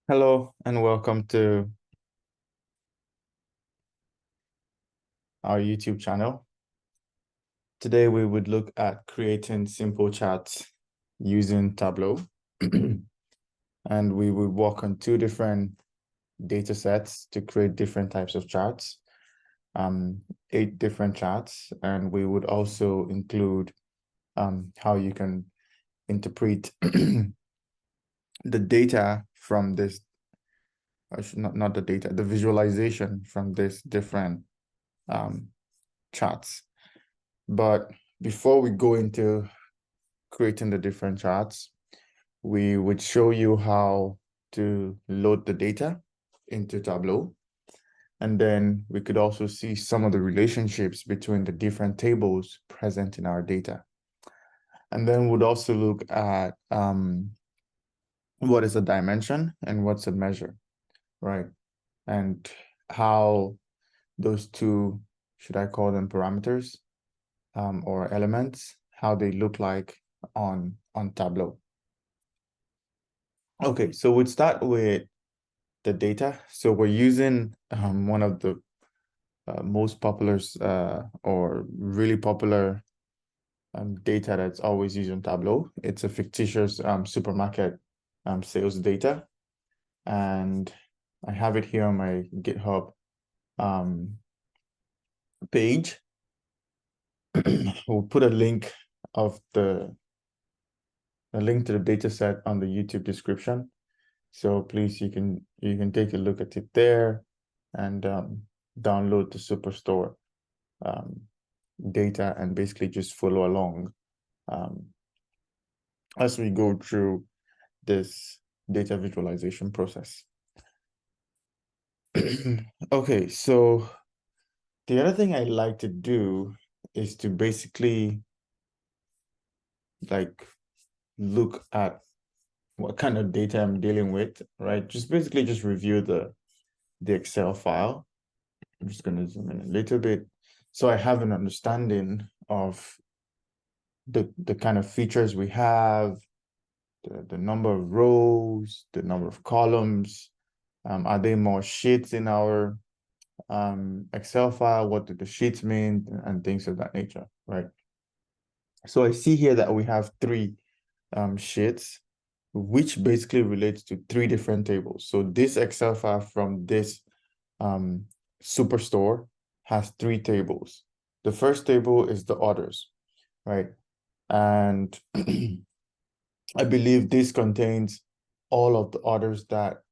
Hello and welcome to our YouTube channel. Today we would look at creating simple charts using Tableau. And we would work on two different data sets to create different types of charts, 8 different charts. And we would also include how you can interpret the data from this, not the data, the visualization from this different charts. But before we go into creating the different charts, we would show you how to load the data into Tableau. And then we could also see some of the relationships between the different tables present in our data. And then we'd also look at what is a dimension and what's a measure, right? And how those two, should I call them parameters, or elements, how they look like on Tableau. Okay, so we'd start with the data. So we're using one of the most popular or really popular data that's always used on Tableau. It's a fictitious supermarket sales data. And I have it here on my GitHub page. We'll put a link to the data set on the YouTube description. So please, you can take a look at it there and download the Superstore data and basically just follow along as we go through this data visualization process. Okay, so the other thing I like to do is to basically like look at what kind of data I'm dealing with, right? Just basically just review the Excel file. I'm just going to zoom in a little bit so I have an understanding of the kind of features we have, the number of rows, the number of columns. Are there more sheets in our Excel file? What do the sheets mean? And things of that nature, right? So I see here that we have 3 sheets, which basically relates to 3 different tables. So this Excel file from this Superstore has 3 tables. The first table is the orders, right? And I believe this contains all of the orders that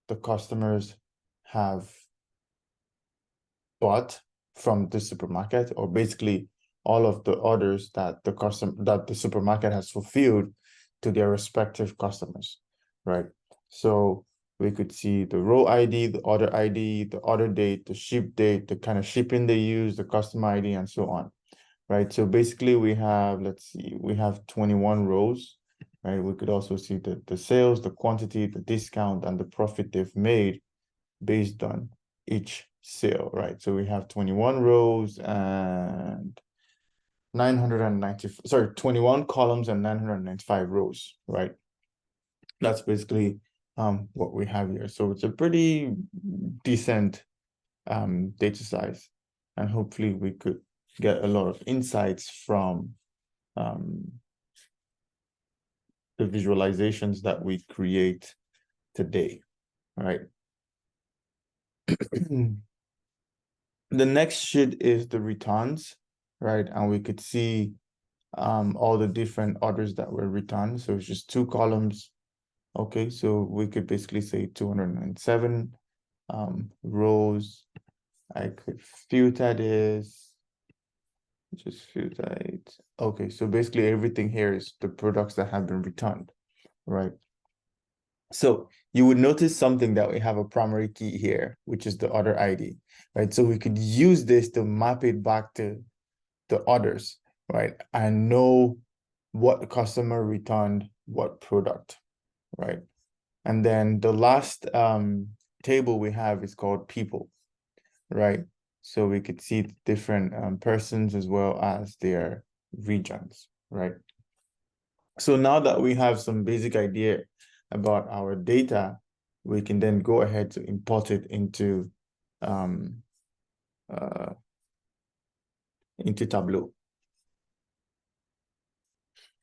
the customers have bought from the supermarket, or basically all of the orders that the supermarket has fulfilled to their respective customers, right? So we could see the row ID, the order date, the ship date, the kind of shipping they use, the customer ID, and so on, right? So basically we have, let's see, we have 21 rows, right? We could also see the sales, the quantity, the discount, and the profit they've made based on each sale, right? So we have 21 rows and 21 columns and 995 rows, right? That's basically what we have here. So it's a pretty decent data size, and hopefully we could get a lot of insights from the visualizations that we create today, right? The next sheet is the returns, right? And we could see all the different orders that were returned. So it's just 2 columns. Okay, so we could basically say 207 rows. I could filter this, just filter it. Okay, so basically everything here is the products that have been returned, right? So you would notice something, that we have a primary key here, which is the order ID, right? So we could use this to map it back to the orders, right? And know what customer returned what product, right? And then the last table we have is called people, right? So we could see the different persons as well as their regions, right? So now that we have some basic idea about our data, we can then go ahead to import it into Tableau.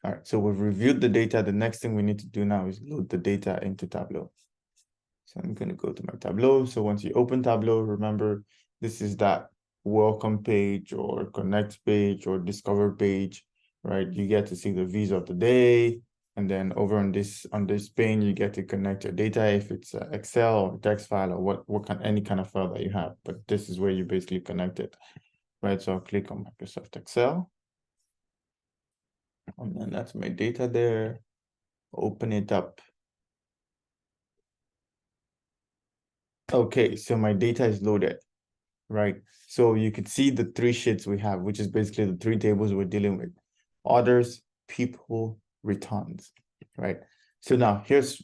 All right, so we've reviewed the data. The next thing we need to do now is load the data into Tableau. So I'm going to go to my Tableau. So once you open Tableau, remember, this is that welcome page or connect page or discover page, right? You get to see the views of the day. And then over on this pane, you get to connect your data if it's Excel or text file or any kind of file that you have. But this is where you basically connect it, right? So I'll click on Microsoft Excel. And then that's my data there. Open it up. Okay, so my data is loaded, right? So you could see the three sheets we have, which is basically the three tables we're dealing with: orders, people, returns, right? So now here's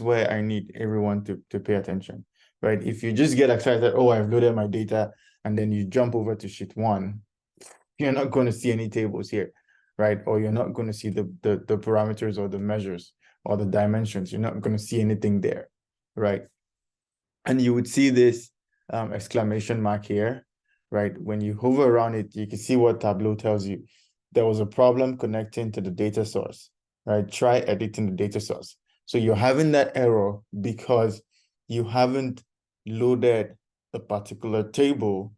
where I need everyone to pay attention, right? If you just get excited, oh, I've loaded my data, and then you jump over to sheet one, you're not going to see any tables here, right? Or you're not going to see the parameters or the measures or the dimensions. You're not going to see anything there, right? And you would see this exclamation mark here, right? When you hover around it, you can see what Tableau tells you. There was a problem connecting to the data source, right? Try editing the data source. So you're having that error because you haven't loaded a particular table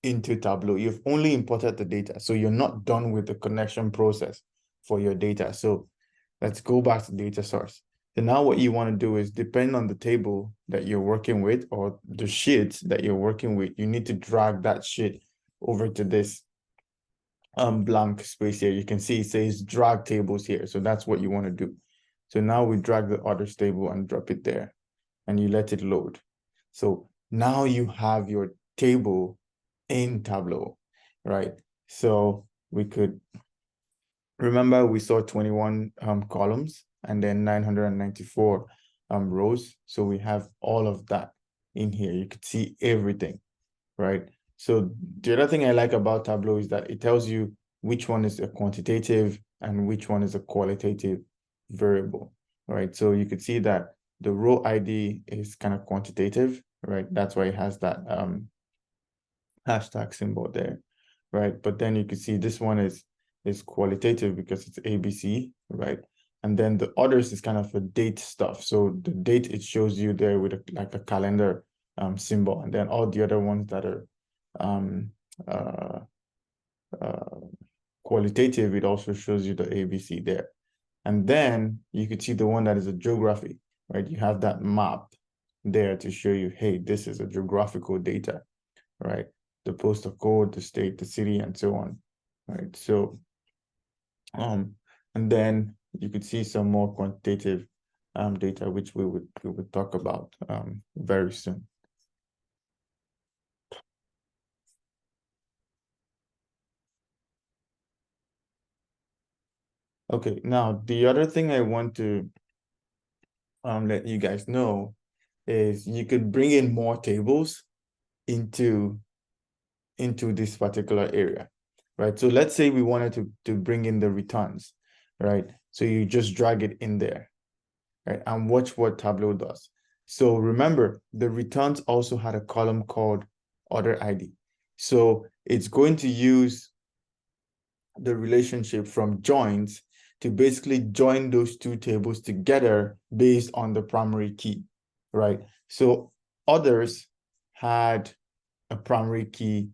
into Tableau. You've only imported the data. So you're not done with the connection process for your data. So let's go back to data source. And now what you want to do is, depending on the table that you're working with or the sheet that you're working with, you need to drag that sheet over to this blank space here. You can see it says drag tables here. So that's what you want to do. So now we drag the orders table and drop it there, and you let it load. So now you have your table in Tableau, right? So we could, remember we saw 21 columns and then 994 rows. So we have all of that in here. You could see everything, right? So the other thing I like about Tableau is that it tells you which one is a quantitative and which one is a qualitative variable, right? So you could see that the row ID is kind of quantitative, right? That's why it has that hashtag symbol there, right? But then you can see this one is qualitative because it's ABC, right? And then the others is kind of a date stuff. So the date, it shows you there with like a calendar symbol, and then all the other ones that are qualitative, it also shows you the ABC there. And then you could see the one that is a geography, right? You have that map there to show you, hey, this is a geographical data, right? The postal code, the state, the city, and so on, right? So, and then you could see some more quantitative data, which we would talk about very soon. Okay, now the other thing I want to let you guys know is you could bring in more tables into this particular area, right? So let's say we wanted to bring in the returns, right? So you just drag it in there, right? And watch what Tableau does. So remember, the returns also had a column called order ID. So it's going to use the relationship from joins to basically join those two tables together based on the primary key, right? So others had a primary key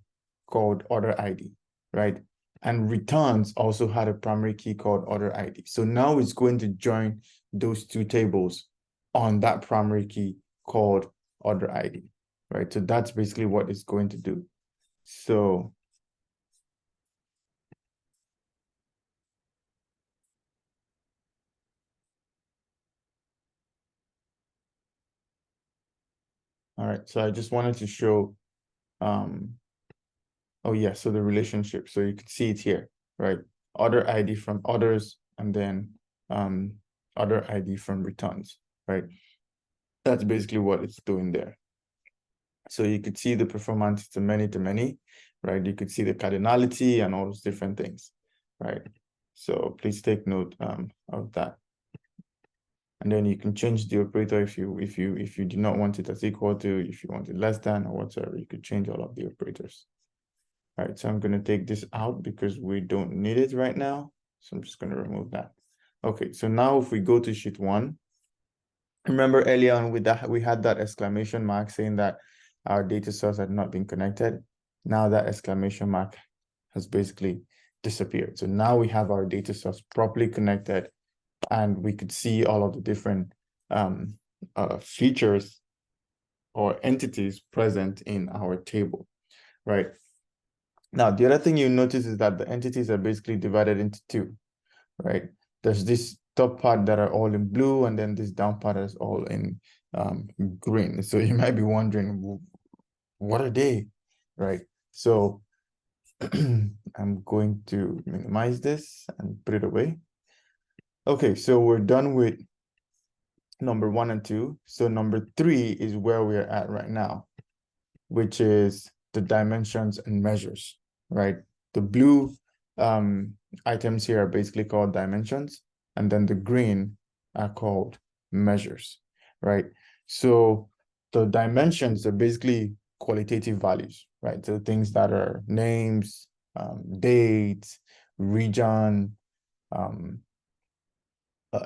called order ID, right? And returns also had a primary key called order ID. So now it's going to join those two tables on that primary key called order ID, right? So that's basically what it's going to do. So all right, so I just wanted to show, oh yeah, so the relationship. So you can see it here, right? Order ID from orders, and then order ID from returns, right? That's basically what it's doing there. So you could see the performance to many, right? You could see the cardinality and all those different things, right? So please take note of that. And then you can change the operator if you do not want it as equal to, if you want it less than or whatever, you could change all of the operators. All right, so I'm going to take this out because we don't need it right now. So I'm just going to remove that. Okay, so now if we go to sheet 1, remember earlier on with that, we had that exclamation mark saying that our data source had not been connected. Now that exclamation mark has basically disappeared. So now we have our data source properly connected, and we could see all of the different features or entities present in our table, right? Now, the other thing you notice is that the entities are basically divided into two, right? There's this top part that are all in blue, and then this down part is all in green. So you might be wondering, what are they, right? So I'm going to minimize this and put it away. Okay, so we're done with number 1 and 2. So number 3 is where we're at right now, which is the dimensions and measures, right? The blue items here are basically called dimensions, and then the green are called measures, right? So the dimensions are basically qualitative values, right? So things that are names, dates, region,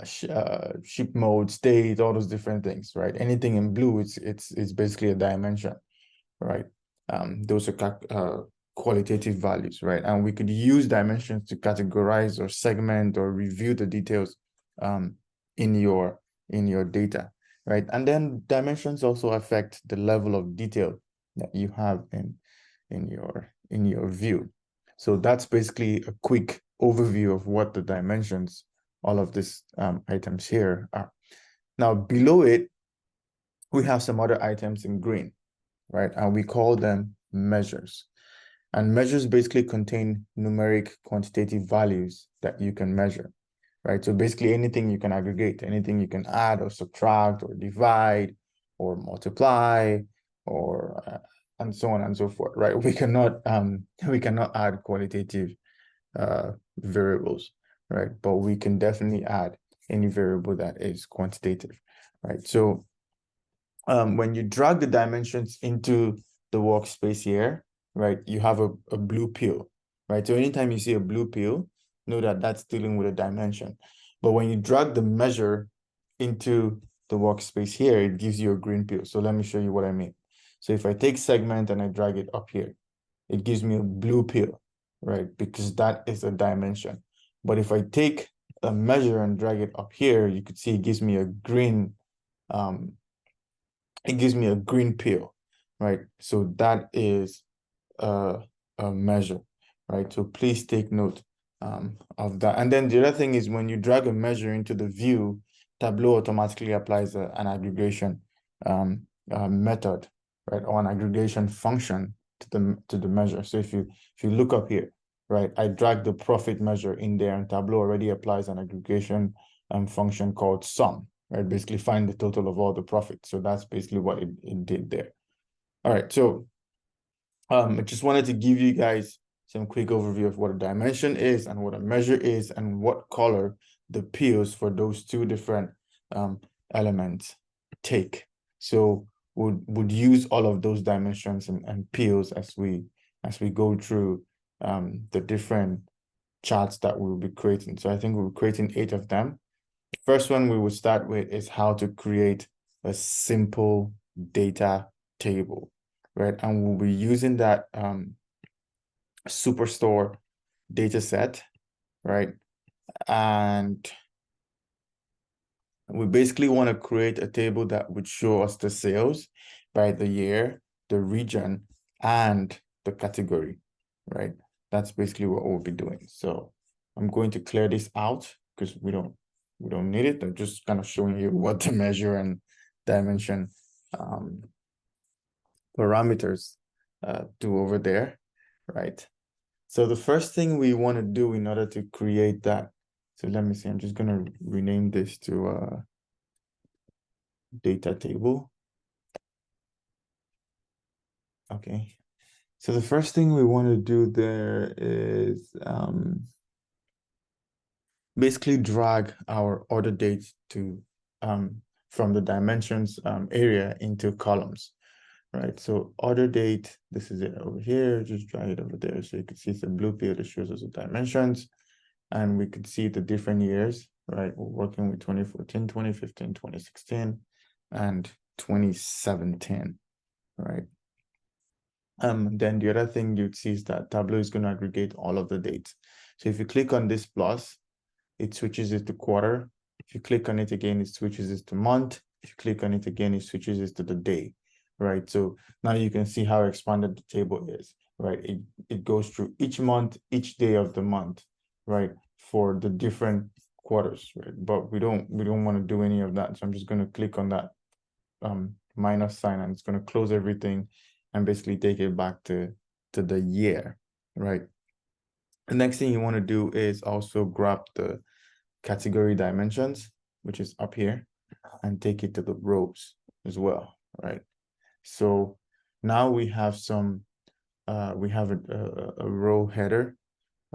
ship mode, state, all those different things, right? Anything in blue, it's basically a dimension, right? Those are qualitative values, right? And we could use dimensions to categorize or segment or review the details in your data, right? And then dimensions also affect the level of detail that you have in your view. So that's basically a quick overview of what the dimensions, all of these items here are. Now below it, we have some other items in green, right? And we call them measures. And measures basically contain numeric quantitative values that you can measure, right? So basically anything you can aggregate, anything you can add or subtract or divide or multiply or and so on and so forth, right? We cannot add qualitative variables, right? But we can definitely add any variable that is quantitative, right? So when you drag the dimensions into the workspace here, right, you have a blue pill, right? So anytime you see a blue pill, know that that's dealing with a dimension. But when you drag the measure into the workspace here, it gives you a green pill. So let me show you what I mean. So if I take segment and I drag it up here, it gives me a blue pill, right? Because that is a dimension. But if I take a measure and drag it up here, you could see it gives me a green pill, right? So that is a measure, right? So please take note of that. And then the other thing is when you drag a measure into the view, Tableau automatically applies an aggregation method, right? Or an aggregation function to the measure. So if you look up here, right, I drag the profit measure in there, and Tableau already applies an aggregation function called sum, right? Basically find the total of all the profits. So that's basically what it did there. All right, so I just wanted to give you guys some quick overview of what a dimension is and what a measure is and what color the pills for those two different elements take. So would use all of those dimensions and pills as we go through the different charts that we'll be creating. So I think we'll be creating 8 of them. First one we will start with is how to create a simple data table, right? And we'll be using that Superstore data set, right? And we basically want to create a table that would show us the sales by the year, the region, and the category, right? That's basically what we'll be doing. So I'm going to clear this out because we don't need it. I'm just kind of showing you what the measure and dimension parameters do over there, right? So the first thing we want to do in order to create that, so let me see, I'm just going to rename this to data table. Okay. So the first thing we want to do there is basically drag our order date to from the dimensions area into columns, right? So order date, this is it over here, just drag it over there. So you can see it's a blue pill that shows us the dimensions, and we could see the different years, right? We're working with 2014, 2015, 2016, and 2017, right? Then the other thing you'd see is that Tableau is going to aggregate all of the dates. So if you click on this plus, it switches it to quarter. If you click on it again, it switches it to month. If you click on it again, it switches it to the day, right? So now you can see how expanded the table is, right? It goes through each month, each day of the month, right? For the different quarters, right? But we don't want to do any of that. So I'm just going to click on that minus sign, and it's going to close everything and basically take it back to the year, right? The next thing you want to do is also grab the category dimensions, which is up here, and take it to the rows as well, right? So now we have some, we have a row header,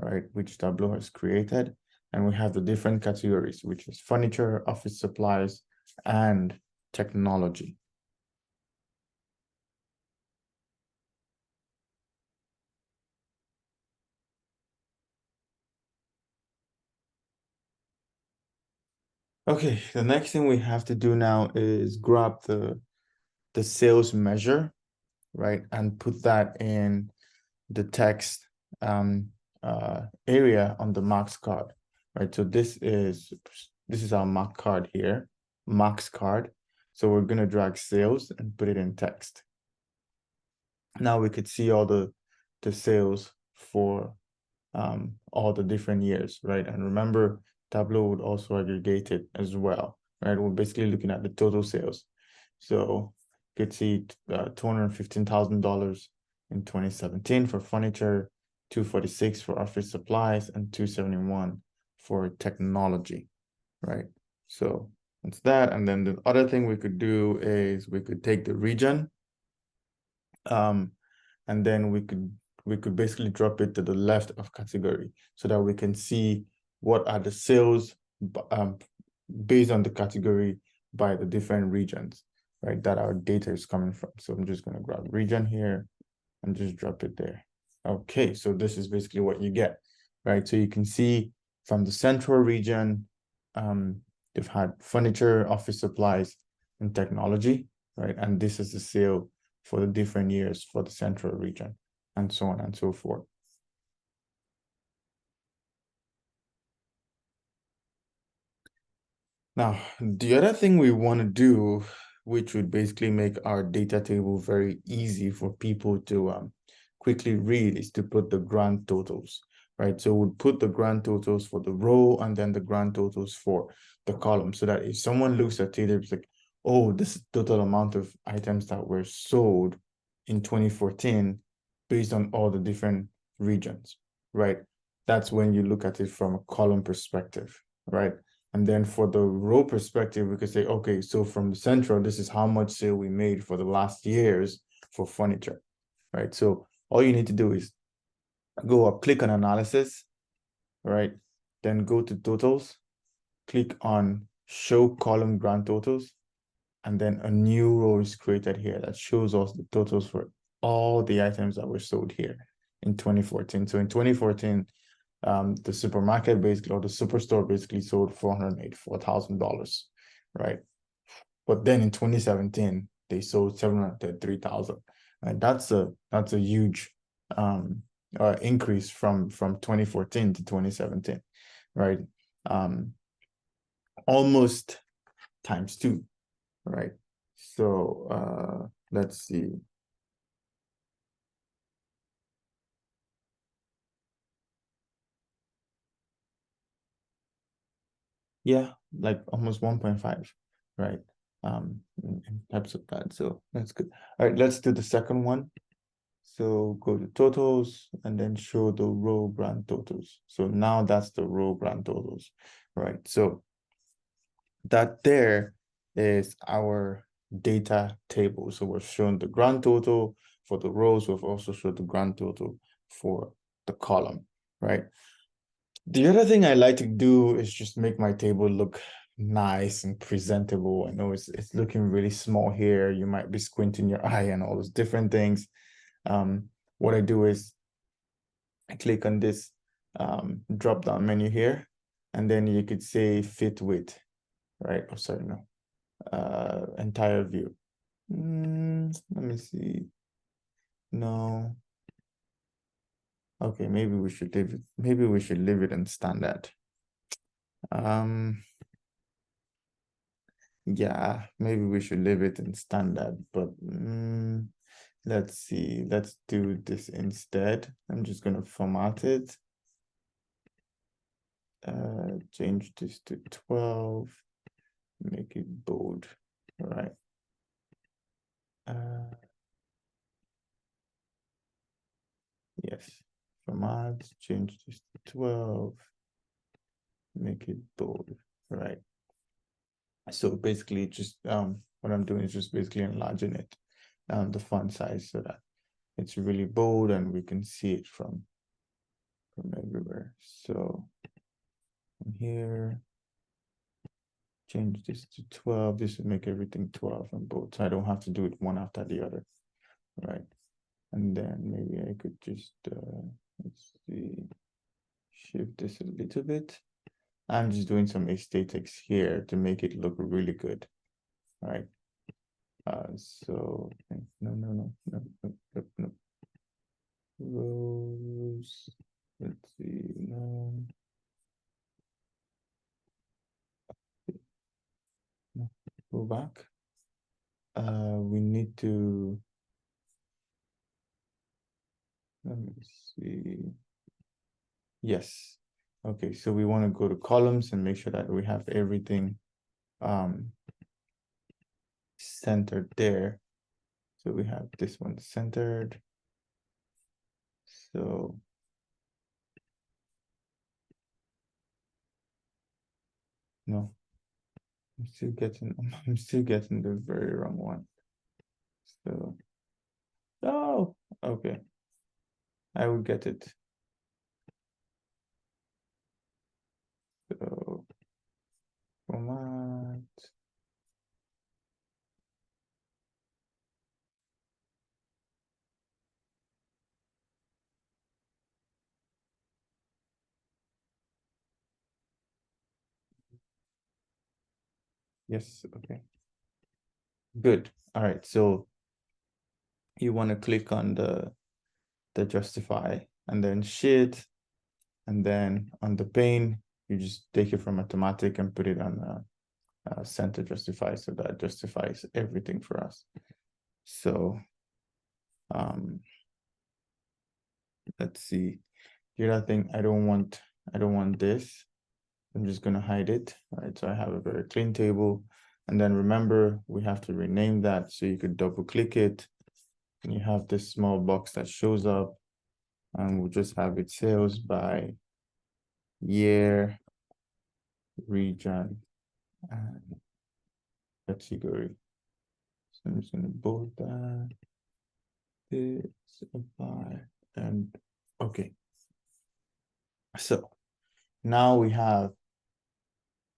right, which Tableau has created, and we have the different categories, which is furniture, office supplies, and technology. Okay, the next thing we have to do now is grab the sales measure, right, and put that in the text area on the max card, right? So this is our max card here, max card. So we're gonna drag sales and put it in text. Now we could see all the sales for all the different years, right? And remember, Tableau would also aggregate it as well, right? We're basically looking at the total sales. So you could see $215,000 in 2017 for furniture, 246 for office supplies, and 271 for technology, right? So it's that. And then the other thing we could do is we could take the region, and then we could basically drop it to the left of category so that we can see what are the sales based on the category by the different regions, right, that our data is coming from. So I'm just going to grab region here and just drop it there. Okay, so this is basically what you get, right? So you can see from the central region, they've had furniture, office supplies, and technology, right? And this is the sale for the different years for the central region, and so on and so forth. Now, the other thing we want to do, which would basically make our data table very easy for people to quickly read, is to put the grand totals, right? So we'll put the grand totals for the row and then the grand totals for the column, so that if someone looks at it, it's like, oh, this is the total amount of items that were sold in 2014 based on all the different regions, right? That's when you look at it from a column perspective, right? And then for the row perspective, we could say, okay, so from the central, this is how much sale we made for the last years for furniture, right? So all you need to do is go up, click on analysis, right? Then go to totals, click on show column grand totals, and then a new row is created here that shows us the totals for all the items that were sold here in 2014. So in 2014, the supermarket basically, or the superstore basically sold $484,000, right? But then in 2017, they sold 733,000. And that's a huge increase from 2014 to 2017, right? Almost times two, right? So let's see. Yeah, like almost 1.5, right? In types of that. So that's good. All right, let's do the second one. So go to totals and then show the row grand totals. So now that's the row grand totals, right? So that there is our data table. So we've shown the grand total for the rows. We've also showed the grand total for the column, right? The other thing I like to do is just make my table look nice and presentable. I know it's looking really small here. You might be squinting your eye and all those different things. What I do is I click on this drop down menu here, and then you could say fit width, right? Oh, sorry, no. Entire view. Let me see. No. Okay, maybe we should leave it. Maybe we should leave it in standard. Yeah, maybe we should leave it in standard, but let's see. Let's do this instead. I'm just gonna format it. Change this to 12. Make it bold. All right. Yes. Format. Change this to 12. Make it bold. All right. So basically, just what I'm doing is just basically enlarging it, the font size, so that it's really bold and we can see it from everywhere. So here, change this to 12. This would make everything 12 and bold, so I don't have to do it one after the other, right? And then maybe I could just let's see, shift this a little bit. I'm just doing some aesthetics here to make it look really good, right? So no. Rows. Let's see, no. Go back. We need to, let me see. Yes. Okay, so we want to go to columns and make sure that we have everything centered there. So we have this one centered. So no, I'm still getting the very wrong one. So oh, okay. I will get it. So format. Yes, okay. Good. All right. So you want to click on the justify and then sheet, and then on the pane, you just take it from automatic and put it on center justify, so that justifies everything for us. So let's see. The other thing, I don't want this. I'm just gonna hide it. All right, so I have a very clean table. And then remember, we have to rename that. So you could double click it and you have this small box that shows up, and we'll just have it sales by year, region, and category. So I'm just gonna bold that. It's apply, and okay. So now we have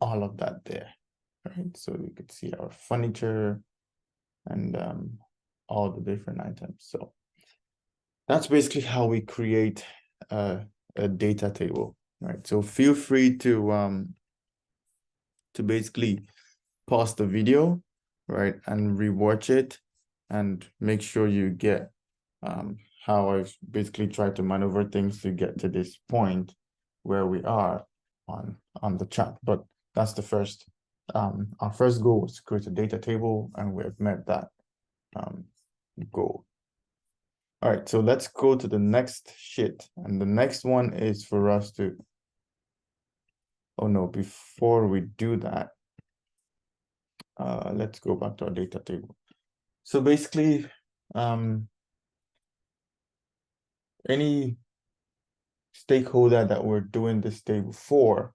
all of that there, right? So we could see our furniture and all the different items. So that's basically how we create a data table, right? So feel free to basically pause the video, right, and rewatch it and make sure you get how I've basically tried to maneuver things to get to this point where we are on the chart. But that's the first, our first goal was to create a data table, and we have met that goal. All right, so let's go to the next sheet. And the next one is for us to, oh no, before we do that, let's go back to our data table. So basically, any stakeholder that we're doing this table for,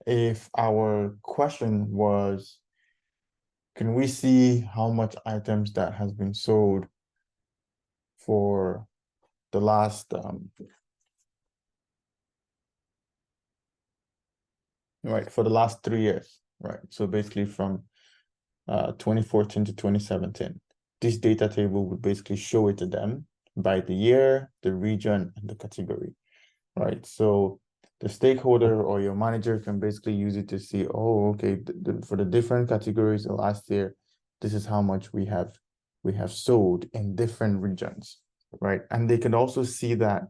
if our question was, can we see how much items that has been sold for the last right, for the last 3 years? right? So basically from 2014 to 2017, this data table would basically show it to them by the year, the region, and the category, right? So the stakeholder or your manager can basically use it to see, oh, okay, for the different categories of last year, this is how much we have sold in different regions, right? And they can also see that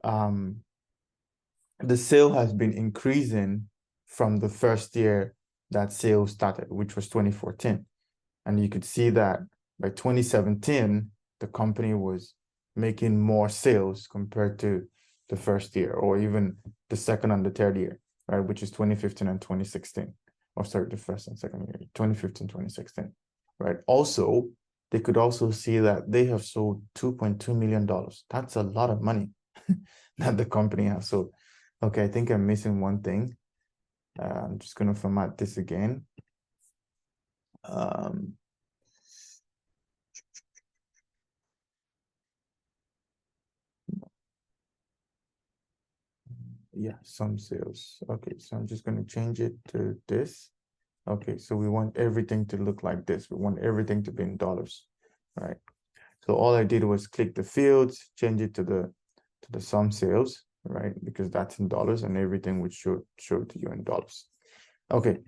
the sale has been increasing from the first year that sales started, which was 2014. And you could see that by 2017, the company was making more sales compared to the first year, or even the second and the third year, right? Which is 2015 and 2016. Or sorry, the first and second year, 2015, 2016, right? Also, they could also see that they have sold $2.2 million. That's a lot of money that the company has sold. Okay, I think I'm missing one thing. I'm just going to format this again. Yeah, some sales. Okay, so I'm just going to change it to this. Okay, so we want everything to look like this. We want everything to be in dollars, right? So all I did was click the fields, change it to the sum sales, right? Because that's in dollars and everything would show to you in dollars. Okay.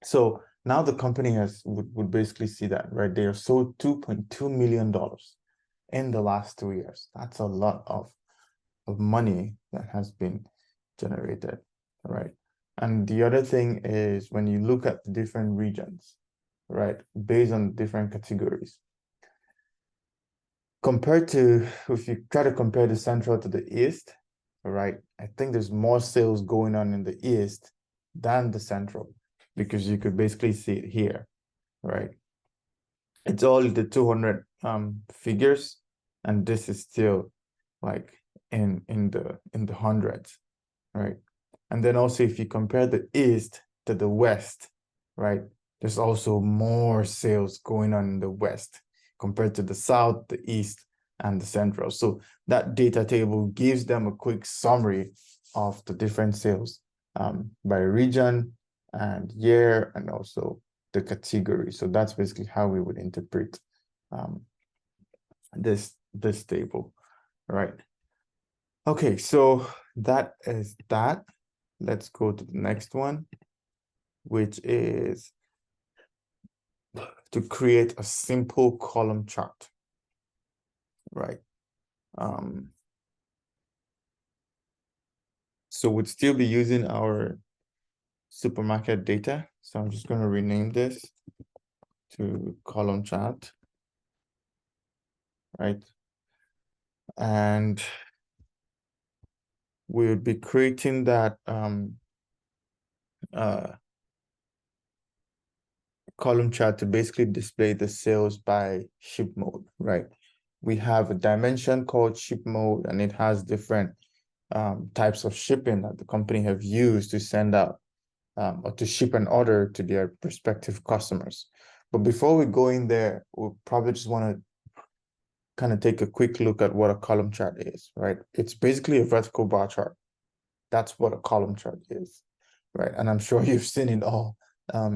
So now the company would basically see that, right? They have sold $2.2 million in the last 2 years. That's a lot of money that has been generated, right? And the other thing is when you look at the different regions, right, based on different categories, compared to, if you try to compare the central to the east, right, I think there's more sales going on in the east than the central, because you could basically see it here, right? It's all the 200 figures, and this is still like in the hundreds, right? And then also if you compare the east to the west, right, there's also more sales going on in the west compared to the south, the east, and the central. So that data table gives them a quick summary of the different sales by region and year, and also the category. So that's basically how we would interpret this table, right? Okay, so that is that. Let's go to the next one, which is to create a simple column chart, right? So we'd still be using our supermarket data. So I'm just going to rename this to column chart, right? And we'll be creating that column chart to basically display the sales by ship mode, right? We have a dimension called ship mode, and it has different types of shipping that the company have used to send out or to ship an order to their prospective customers. But before we go in there, we'll probably just want to kind of take a quick look at what a column chart is, right? It's basically a vertical bar chart. That's what a column chart is, right? And I'm sure you've seen it all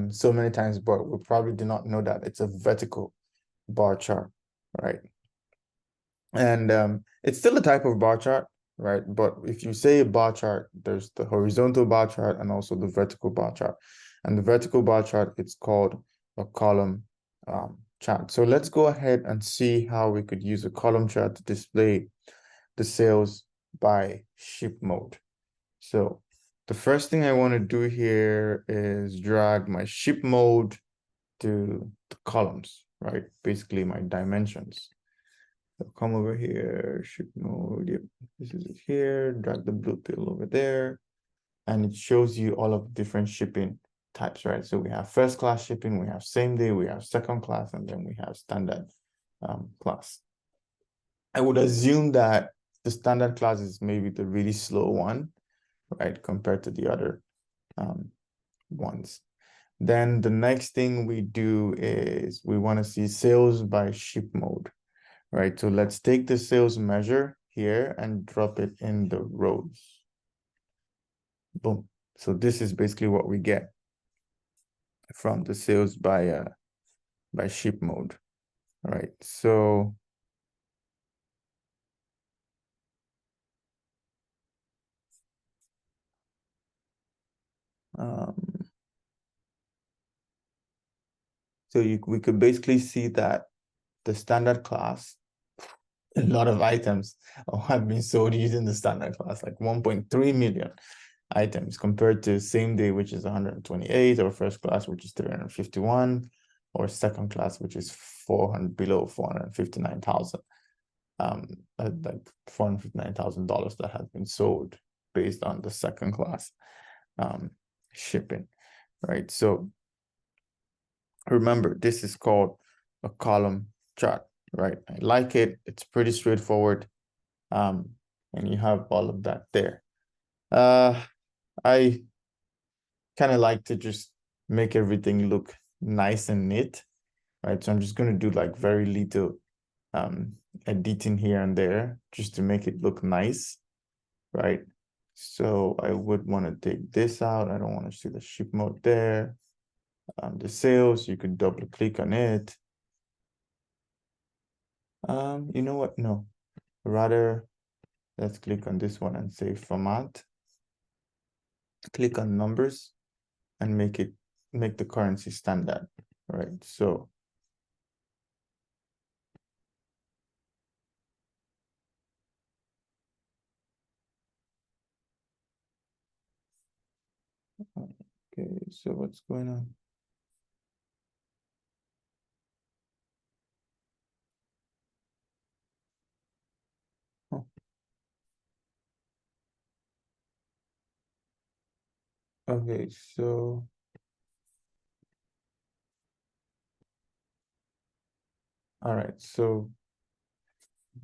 so many times, but we probably do not know that it's a vertical bar chart, right? And it's still a type of bar chart, right? But if you say a bar chart, there's the horizontal bar chart and also the vertical bar chart. And the vertical bar chart, it's called a column chart. So let's go ahead and see how we could use a column chart to display the sales by ship mode. So the first thing I want to do here is drag my ship mode to the columns, right? Basically my dimensions. So come over here, ship mode, yep, this is it here, drag the blue pill over there, and it shows you all of the different shipping types, right? So we have first class shipping, we have same day, we have second class, and then we have standard class. I would assume that the standard class is maybe the really slow one, right, compared to the other ones. Then the next thing we do is we want to see sales by ship mode, right? So let's take the sales measure here and drop it in the rows. Boom. So this is basically what we get. from the sales by ship mode, right? So we could basically see that the standard class, a lot of items have been sold using the standard class, like 1.3 million items compared to same day, which is 128, or first class, which is 351, or second class, which is 400, below 459,000. Like $459,000 that has been sold based on the second class shipping, right? So remember, this is called a column chart, right? I like it. It's pretty straightforward. And you have all of that there. I kind of like to just make everything look nice and neat, right? So I'm just going to do like very little editing here and there just to make it look nice, right? So I would want to take this out. I don't want to see the ship mode there. The sales, you could double click on it. You know what? No, rather, let's click on this one and say format. Click on numbers and make the currency standard, right? So okay, so what's going on? Oh. Okay, so all right, so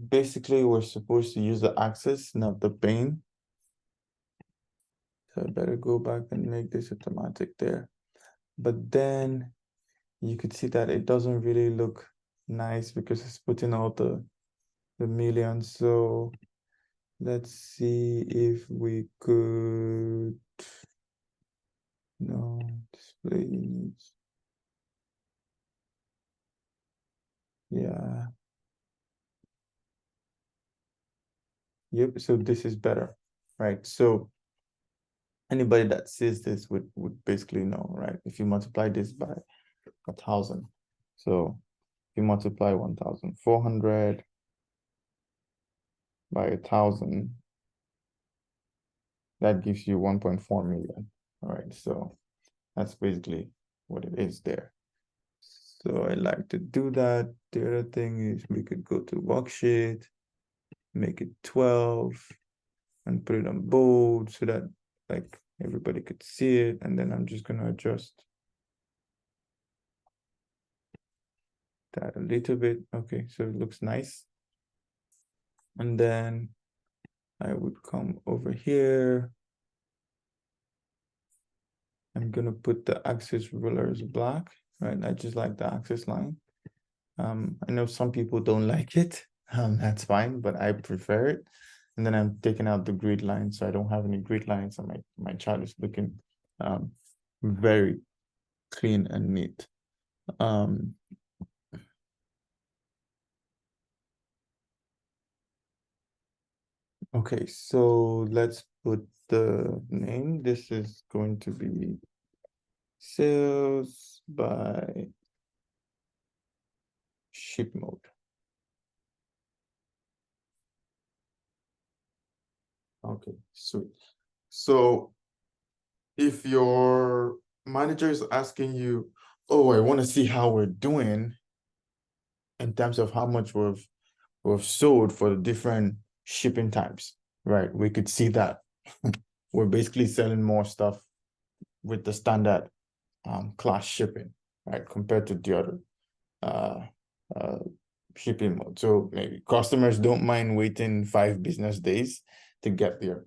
basically we're supposed to use the axis, not the pane. So I better go back and make this automatic there. But then you could see that it doesn't really look nice because it's putting all the millions. So let's see if we could, no, display units. Yeah. Yep, so this is better, right? So anybody that sees this would basically know, right? If you multiply this by 1,000, so if you multiply 1,400 by 1,000, that gives you 1.4 million. All right, so that's basically what it is there. So I like to do that. The other thing is we could go to worksheet, make it 12, and put it on bold so that like everybody could see it. And then I'm just gonna adjust that a little bit. Okay, so it looks nice. And then I would come over here. I'm gonna put the axis ruler as black, right? I just like the axis line. I know some people don't like it. That's fine, but I prefer it. And then I'm taking out the grid line, so I don't have any grid lines, and my chart is looking very clean and neat. Okay, so let's put the name. This is going to be sales by ship mode. Okay, sweet. So if your manager is asking you, oh, I want to see how we're doing in terms of how much we've sold for the different shipping types, right? We could see that we're basically selling more stuff with the standard class shipping, right, compared to the other uh, uh, shipping mode. So maybe customers don't mind waiting 5 business days to get their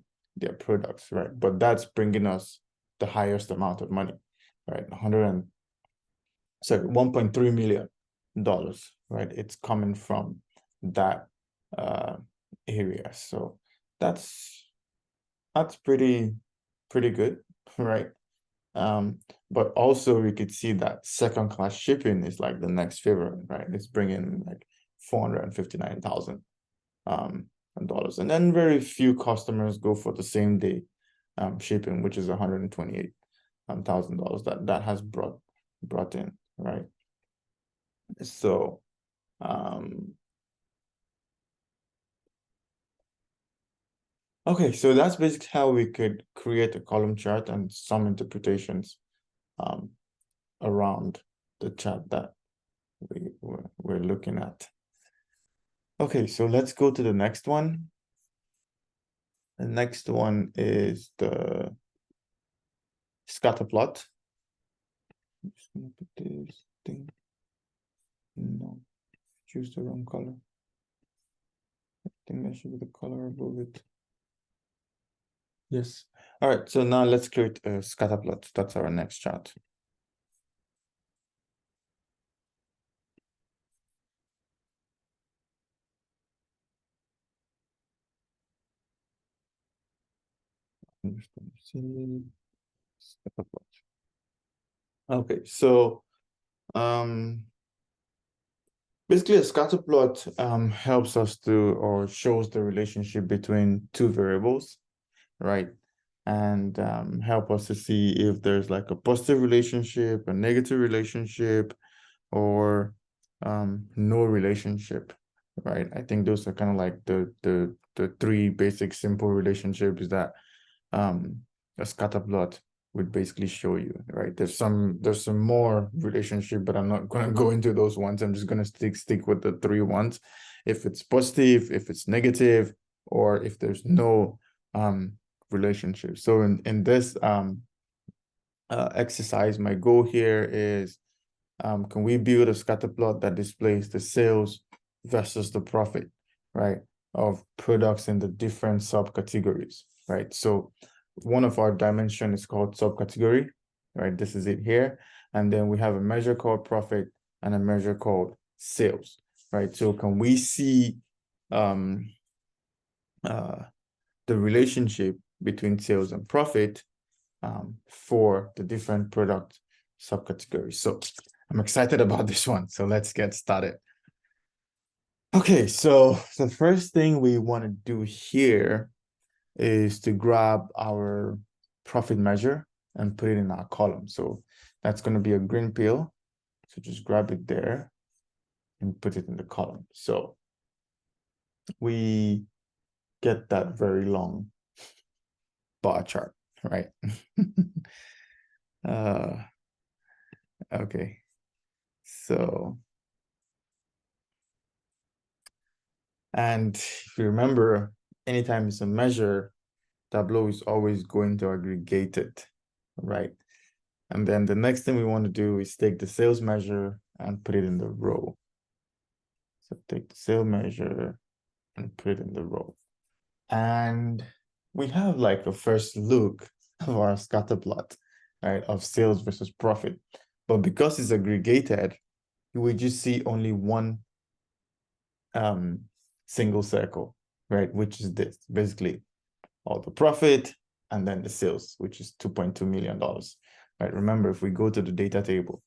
products, right? But that's bringing us the highest amount of money, right? 1.3 million dollars, right? It's coming from that area. So that's pretty good, right? But also we could see that second class shipping is like the next favorite, right? It's bringing like $459,000 dollars. And then very few customers go for the same day shipping, which is $128,000 that has brought in, right? So okay, so that's basically how we could create a column chart and some interpretations around the chart that we're looking at. Okay, so let's go to the next one. The next one is the scatterplot. I'm just gonna put this thing. No, choose the wrong color. I think that should be the color above it. Yes. All right, so now let's create a scatterplot. That's our next chart. I'm just gonna see scatterplot. Okay, so basically a scatterplot helps us to, or shows the relationship between two variables, right? And help us to see if there's like a positive relationship, a negative relationship, or no relationship, right? I think those are kind of like the three basic simple relationships that a scatterplot would basically show you, right? There's some more relationship, but I'm not going to go into those ones. I'm just going to stick with the three ones. If it's positive, if it's negative, or if there's no relationship. So in this exercise, my goal here is can we build a scatterplot that displays the sales versus the profit, right, of products in the different subcategories, right? So one of our dimension is called subcategory, right? This is it here. And then we have a measure called profit and a measure called sales, right? So can we see the relationship between sales and profit for the different product subcategories? So I'm excited about this one. So let's get started. Okay, so the first thing we want to do here is to grab our profit measure and put it in our column. So that's going to be a green pill. So just grab it there and put it in the column. So we get that very long bar chart, right? Okay, so, and if you remember, anytime it's a measure, Tableau is always going to aggregate it, right? And then the next thing we want to do is take the sales measure and put it in the row. So take the sales measure and put it in the row. And we have like a first look of our scatter plot, right, of sales versus profit. But because it's aggregated, you will just see only one single circle, right, which is this, basically all the profit and then the sales, which is $2.2 million, right? Remember, if we go to the data table,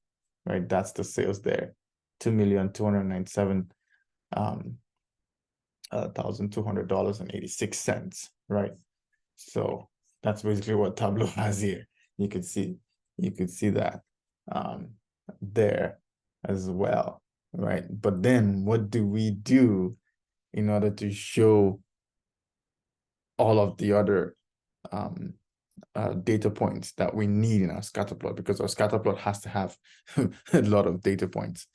right, that's the sales there, $2,297,200.86, right? So that's basically what Tableau has here. You could see that there as well, right? But then what do we do in order to show all of the other data points that we need in our scatterplot, because our scatterplot has to have a lot of data points?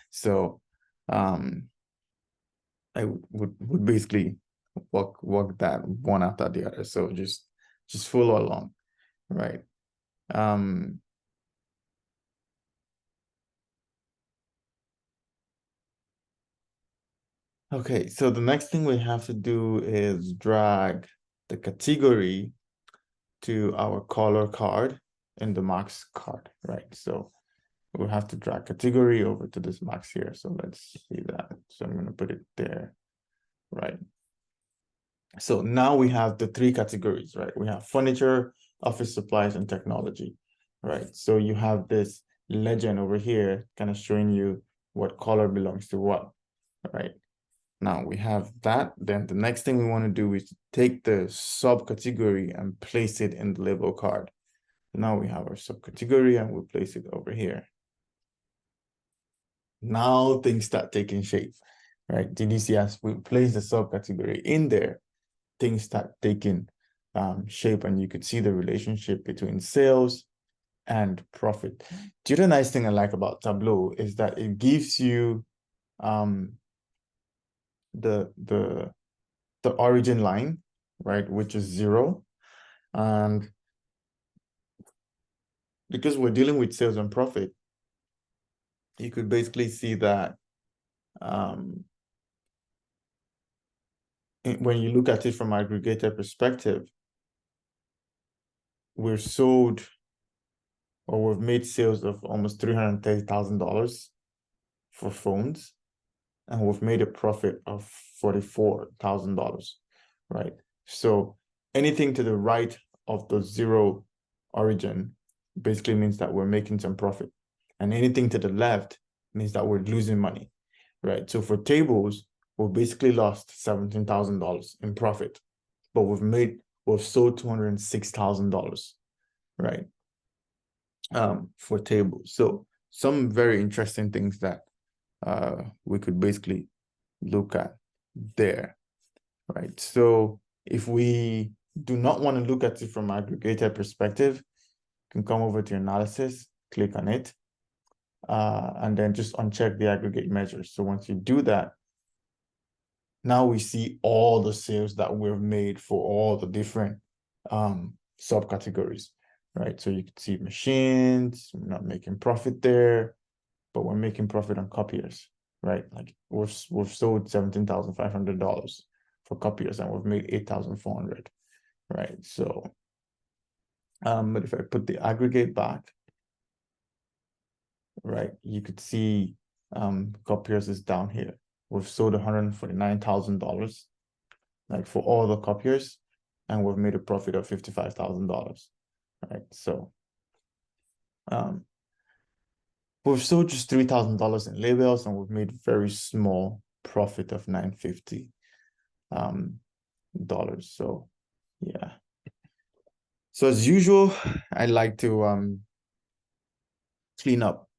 So I would basically walk that one after the other. So just follow along, right? Okay, so the next thing we have to do is drag the category to our color card in the max card, right? So we'll have to drag category over to this max here. So let's see that. So I'm going to put it there, right? So now we have the three categories, right? We have furniture, office supplies, and technology. right? So you have this legend over here kind of showing you what color belongs to what, right? Now we have that. Then the next thing we want to do is take the subcategory and place it in the label card. Now we have our subcategory and we'll place it over here. Now things start taking shape, right? Did you see as we place the subcategory in there, things start taking shape, and you could see the relationship between sales and profit. The other nice thing I like about Tableau is that it gives you the origin line, right, which is 0. And because we're dealing with sales and profit, you could basically see that when you look at it from aggregator perspective, we're sold or we've made sales of almost $330,000 for phones, and we've made a profit of $44,000, right? So anything to the right of the 0 origin basically means that we're making some profit, and anything to the left means that we're losing money, right? So for tables, we've basically lost $17,000 in profit, but we've sold $206,000, right? For tables. So some very interesting things that we could basically look at there, right? So if we do not want to look at it from aggregator perspective, you can come over to analysis, click on it, and then just uncheck the aggregate measures. So once you do that, now we see all the sales that we've made for all the different subcategories, right? So you can see machines, we're not making profit there, but we're making profit on copiers, right? Like we've sold $17,500 for copiers and we've made 8,400, right? So, but if I put the aggregate back, right, you could see copiers is down here. We've sold $149,000, like for all the copiers, and we've made a profit of $55,000, right? So, we've sold just $3,000 in labels, and we've made very small profit of $950 dollars. So yeah. So as usual, I like to clean up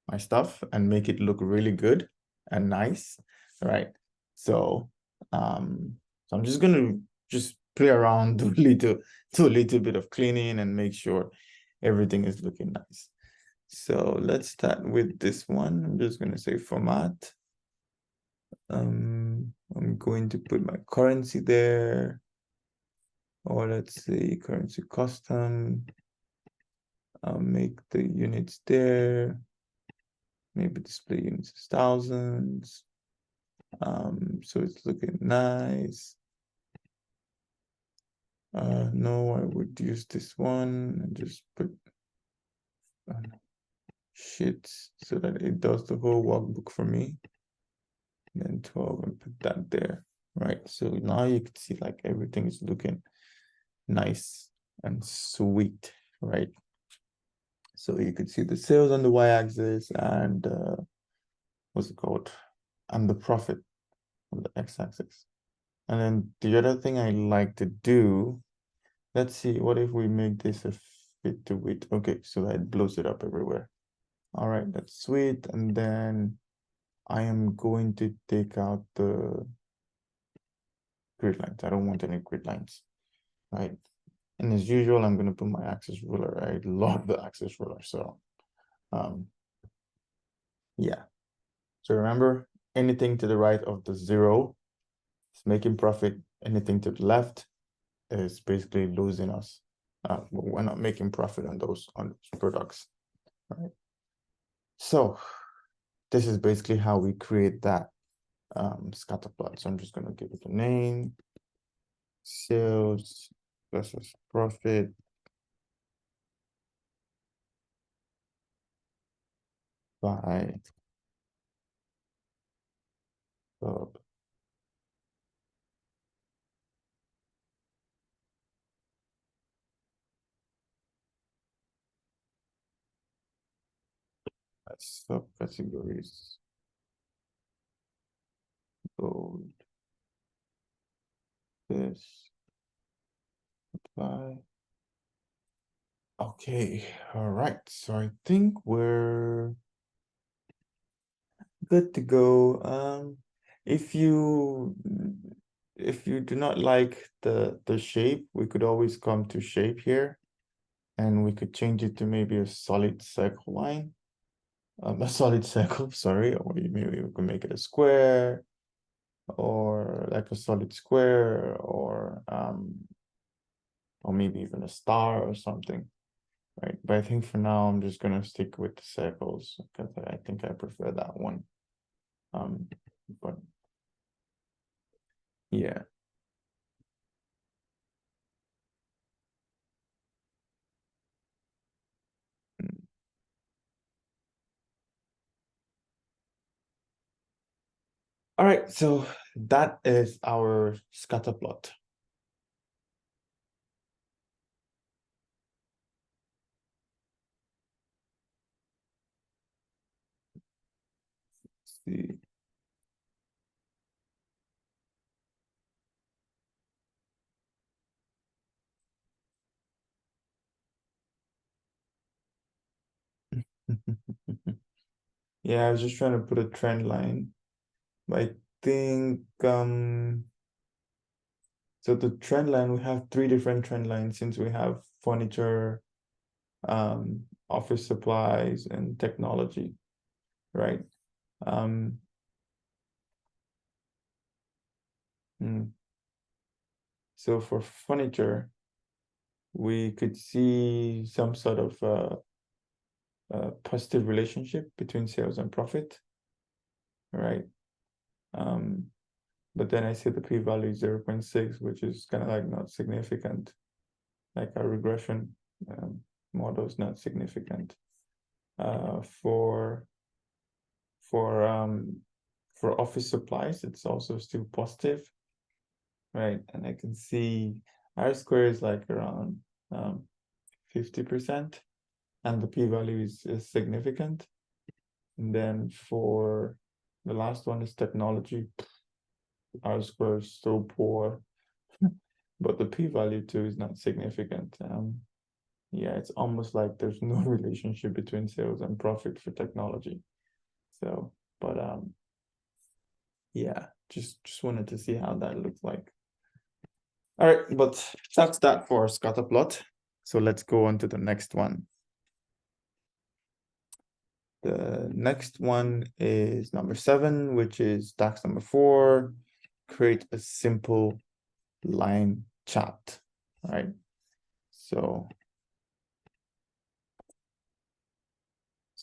my stuff and make it look really good and nice, right? So so I'm just gonna just play around, do a little bit of cleaning and make sure everything is looking nice. So let's start with this one. I'm just gonna say format. I'm going to put my currency there, or let's say currency custom. I'll make the units there. Maybe display units as thousands. So it's looking nice. No, I would use this one and just put shit so that it does the whole workbook for me. Then 12 and put that there, right? So now you can see like everything is looking nice and sweet, right? So you could see the sales on the y-axis and what's it called? And the profit on the x-axis. And then the other thing I like to do, let's see, what if we make this a fit to width? Okay, so that it blows it up everywhere. All right, that's sweet. And then I am going to take out the grid lines. I don't want any grid lines, right? And as usual, I'm going to put my axis ruler. I love the axis ruler. So, yeah. So remember, anything to the right of the 0 is making profit. Anything to the left is basically losing us. We're not making profit on those products, right? So this is basically how we create that scatter plot. So I'm just going to give it a name: sales versus profit by sub. subcategories. Bold. This. Apply. Okay, all right. So I think we're good to go. If you do not like the shape, we could always come to shape here, and we could change it to maybe a solid circle line. A solid circle, sorry, or maybe we could make it a square, or like a solid square, or maybe even a star or something, right? But I think for now I'm just gonna stick with the circles because I think I prefer that one. But yeah. All right, so that is our scatter plot. Let's see. Yeah, I was just trying to put a trend line. But I think so the trend line, we have three different trend lines since we have furniture, office supplies, and technology, right? Um, hmm. So for furniture, we could see some sort of positive relationship between sales and profit, right? But then I see the p-value is 0.6, which is kind of like not significant. Like our regression model is not significant. For office supplies, it's also still positive, right? And I can see R square is like around 50%, and the p-value is significant. And then for the last one is technology, R square is so poor, but the p-value too is not significant. Yeah, it's almost like there's no relationship between sales and profit for technology. So, but yeah, just wanted to see how that looks like. All right, but that's that for scatter plot. So let's go on to the next one. The next one is number 7, which is task number 4. Create a simple line chart. All right. So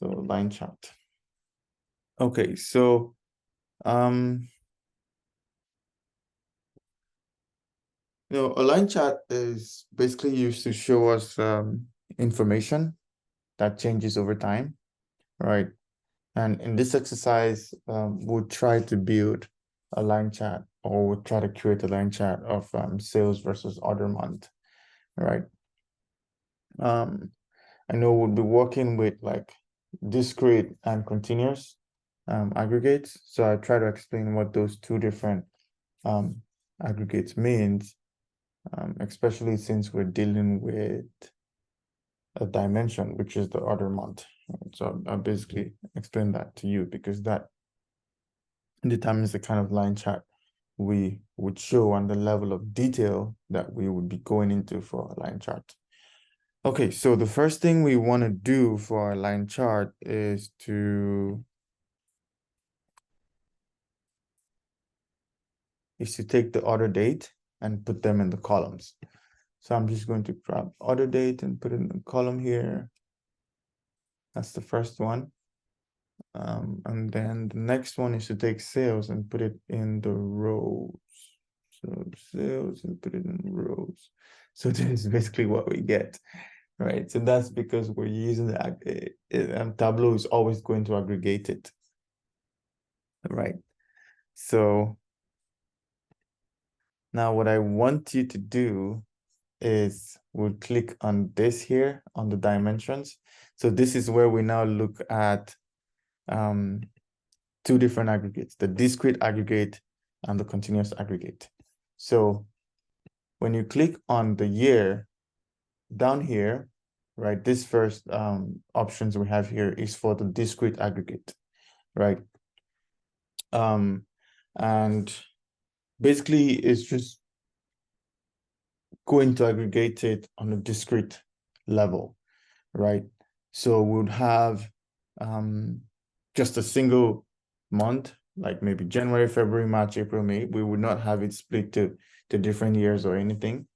line chart. Okay, so a line chart is basically used to show us information that changes over time, right? And in this exercise, we'll try to build a line chart, or we'll try to create a line chart of sales versus order month, right? I know we'll be working with like discrete and continuous aggregates. So I try to explain what those two different aggregates means, especially since we're dealing with a dimension, which is the order month. So I'll basically explain that to you because that determines the kind of line chart we would show and the level of detail that we would be going into for a line chart. Okay, so the first thing we want to do for our line chart is to take the order date and put them in the columns. So I'm just going to grab order date and put it in the column here. That's the first one. And then the next one is to take sales and put it in the rows. So sales and put it in rows. So this is basically what we get, right? So that's because we're using the Tableau is always going to aggregate it, right? So now what I want you to do is we'll click on this here on the dimensions. So this is where we now look at two different aggregates, the discrete aggregate and the continuous aggregate. So when you click on the year down here, right, this first options we have here is for the discrete aggregate, right? And basically it's just going to aggregate it on a discrete level, right? So we would have just a single month, like maybe January, February, March, April, May. We would not have it split to different years or anything,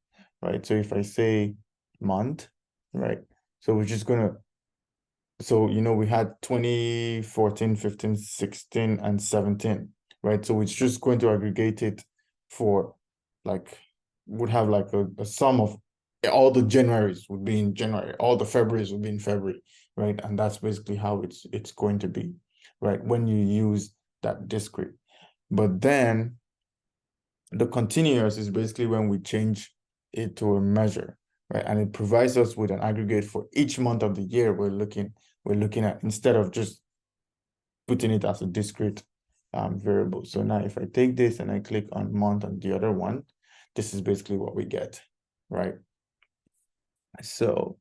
right? So if I say month, right? So we're just gonna, so, you know, we had 2014, 15, 16, and 17, right? So it's just going to aggregate it for like, would have like a sum of all the Januaries would be in January, all the Februaries would be in February, right? And that's basically how it's going to be, right? When you use that discrete. But then the continuous is basically when we change it to a measure, right? And it provides us with an aggregate for each month of the year we're looking at, instead of just putting it as a discrete variable. So now if I take this and I click on month on the other one, this is basically what we get, right? So,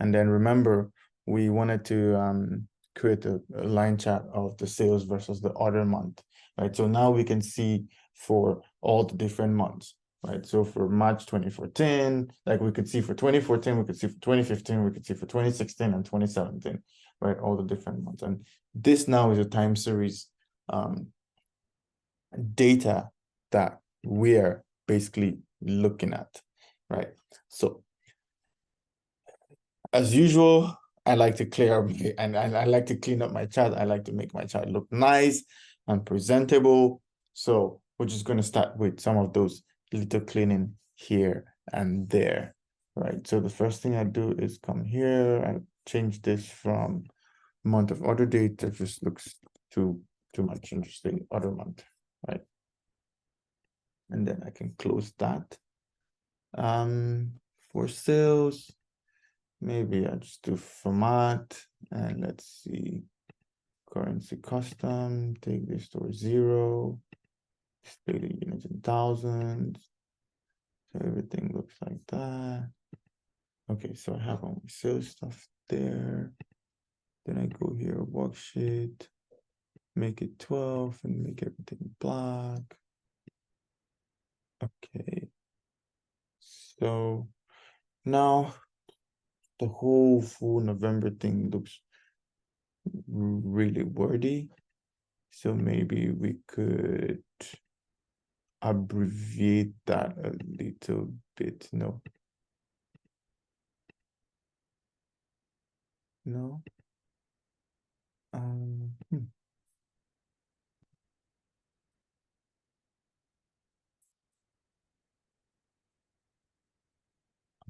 and then remember, we wanted to create a line chart of the sales versus the other month, right? So now we can see for all the different months, right? So for March 2014, like we could see for 2014, we could see for 2015, we could see for 2016 and 2017, right? All the different months. And this now is a time series data that we're basically looking at, right? So as usual, I like to clear up and I like to clean up my chart. I like to make my chart look nice and presentable. So we're just going to start with some of those little cleaning here and there, right? So the first thing I do is come here and change this from month of order date. That just looks too much interesting, other month, right? And then I can close that. For sales, maybe I just do format and let's see, currency custom, take this to 0, display the units in thousands. So everything looks like that. Okay, so I have all my sales stuff there. Then I go here, worksheet, make it 12 and make everything black. Okay. So now the whole full November thing looks really wordy. So maybe we could abbreviate that a little bit. No. No.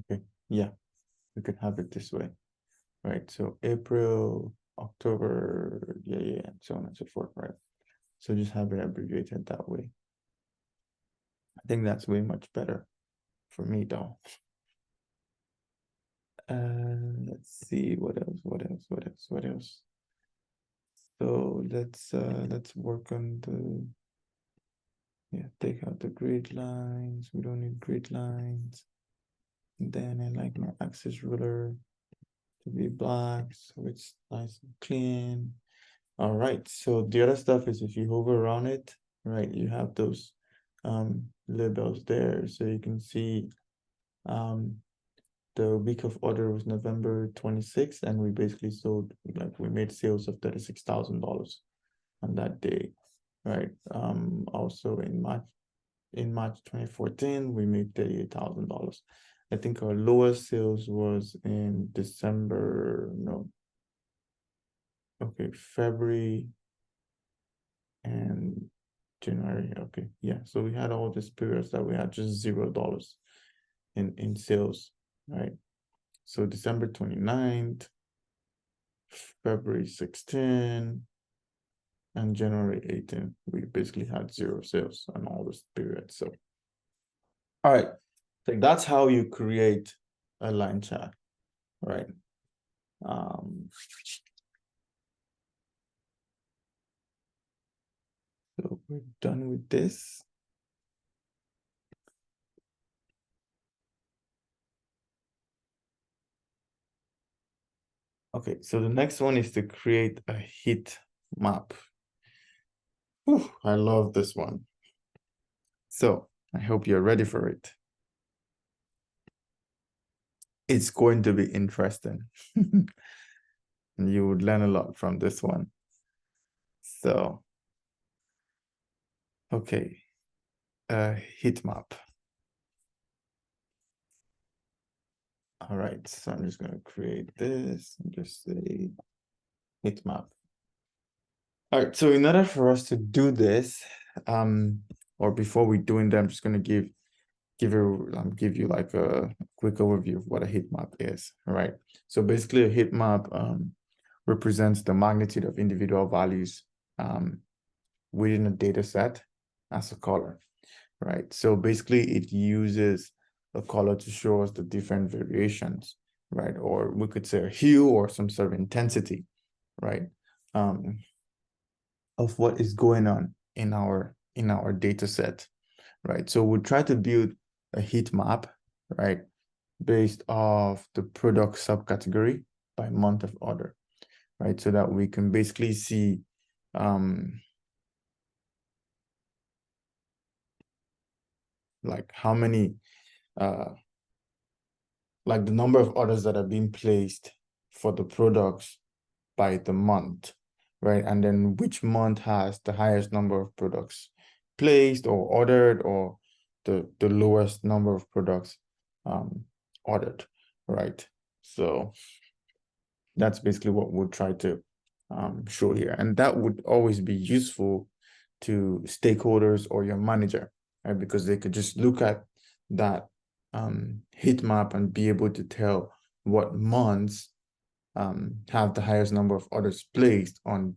Okay, yeah, we could have it this way, right? So April, October, yeah, and so on and so forth, right? So just have it abbreviated that way. I think that's way much better for me, though. Let's see what else. So let's work on the, yeah, take out the grid lines. We don't need grid lines. And then I like my axis ruler to be black, so it's nice and clean. All right, so the other stuff is if you hover around it, right, you have those labels there, so you can see the week of order was November 26th, and we basically sold, like, we made sales of $36,000 on that day, right? Also in March 2014, we made $38,000. I think our lowest sales was in December, no, okay, February and January. Okay, yeah. So we had all these periods that we had just $0 in sales, right? So December 29th, February 16th, and January 18th, we basically had 0 sales on all this period. So, all right, so that's how you create a line chart, right? we're done with this. Okay, so the next one is to create a heat map. Whew, I love this one. So I hope you're ready for it. It's going to be interesting. And you would learn a lot from this one. So, okay, a heat map. All right, so I'm just going to create this and just say heat map. All right, so in order for us to do this, or before we doing that, I'm just going to give you like a quick overview of what a heat map is. All right, so basically a heat map represents the magnitude of individual values within a data set as a color, right? So basically it uses a color to show us the different variations, right? Or we could say a hue or some sort of intensity, right? Of what is going on in our data set, right? So we'll try to build a heat map, right? Based off the product subcategory by month of order, right? So that we can basically see like how many like the number of orders that are being placed for the products by the month, right? And then which month has the highest number of products placed or ordered, or the lowest number of products ordered, right? So that's basically what we'll try to show here. And that would always be useful to stakeholders or your manager, right? Because they could just look at that heat map and be able to tell what months have the highest number of orders placed on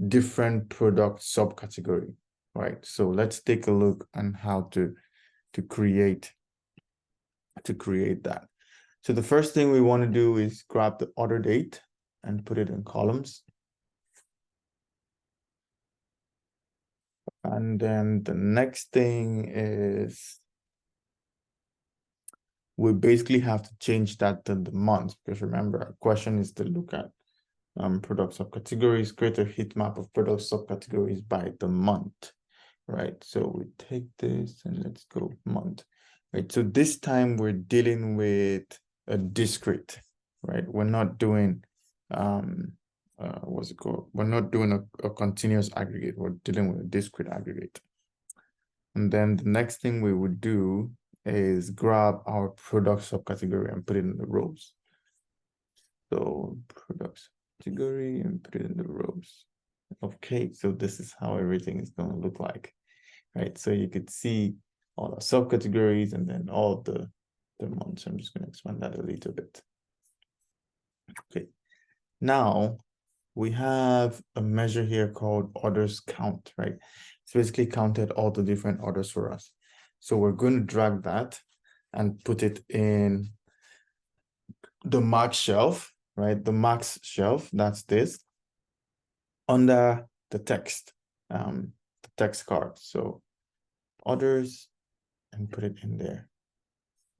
different product subcategory, right? So let's take a look on how to create that. So the first thing we want to do is grab the order date and put it in columns. And then the next thing is we basically have to change that to the month, because remember, our question is to look at product subcategories, create a heat map of product subcategories by the month, right? So we take this and let's go month, right? So this time we're dealing with a discrete, right? We're not doing, what's it called? We're not doing a continuous aggregate. We're dealing with a discrete aggregate. And then the next thing we would do is grab our product subcategory and put it in the rows. So product category and put it in the rows. Okay, so this is how everything is going to look like, right? So you could see all the subcategories and then all the months. I'm just going to expand that a little bit. Okay, now we have a measure here called orders count, right? It's basically counted all the different orders for us. So we're going to drag that and put it in the max shelf, right? The max shelf, that's this, under the text card. So orders, and put it in there.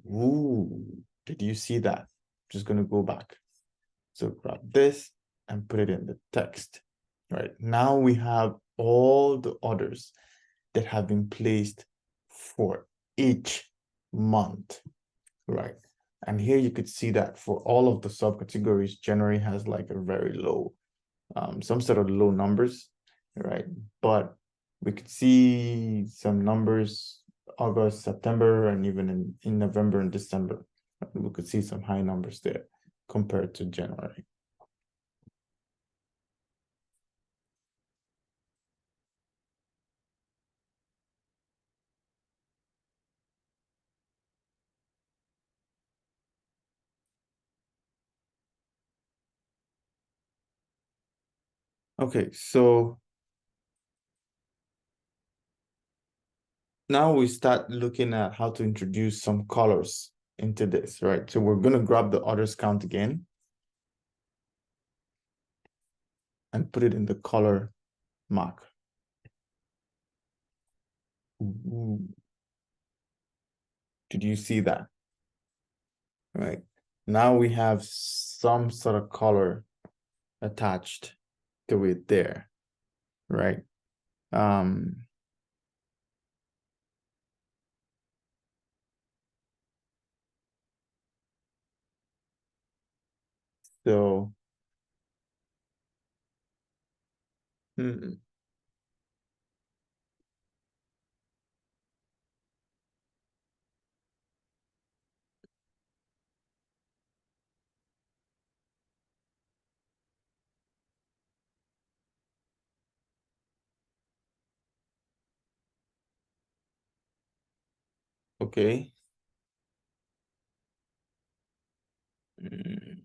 Ooh, did you see that? Just going to go back. So grab this and put it in the text, right? Now we have all the orders that have been placed for each month, right? And here you could see that for all of the subcategories, January has like a very low, some sort of low numbers, right? But we could see some numbers, August, September, and even in November and December. We could see some high numbers there compared to January. Okay, so now we start looking at how to introduce some colors into this, right? So we're going to grab the orders count again and put it in the color mark. Ooh. Did you see that? Right. Now we have some sort of color attached to it there, right? Um, so, hmm, okay. Mm,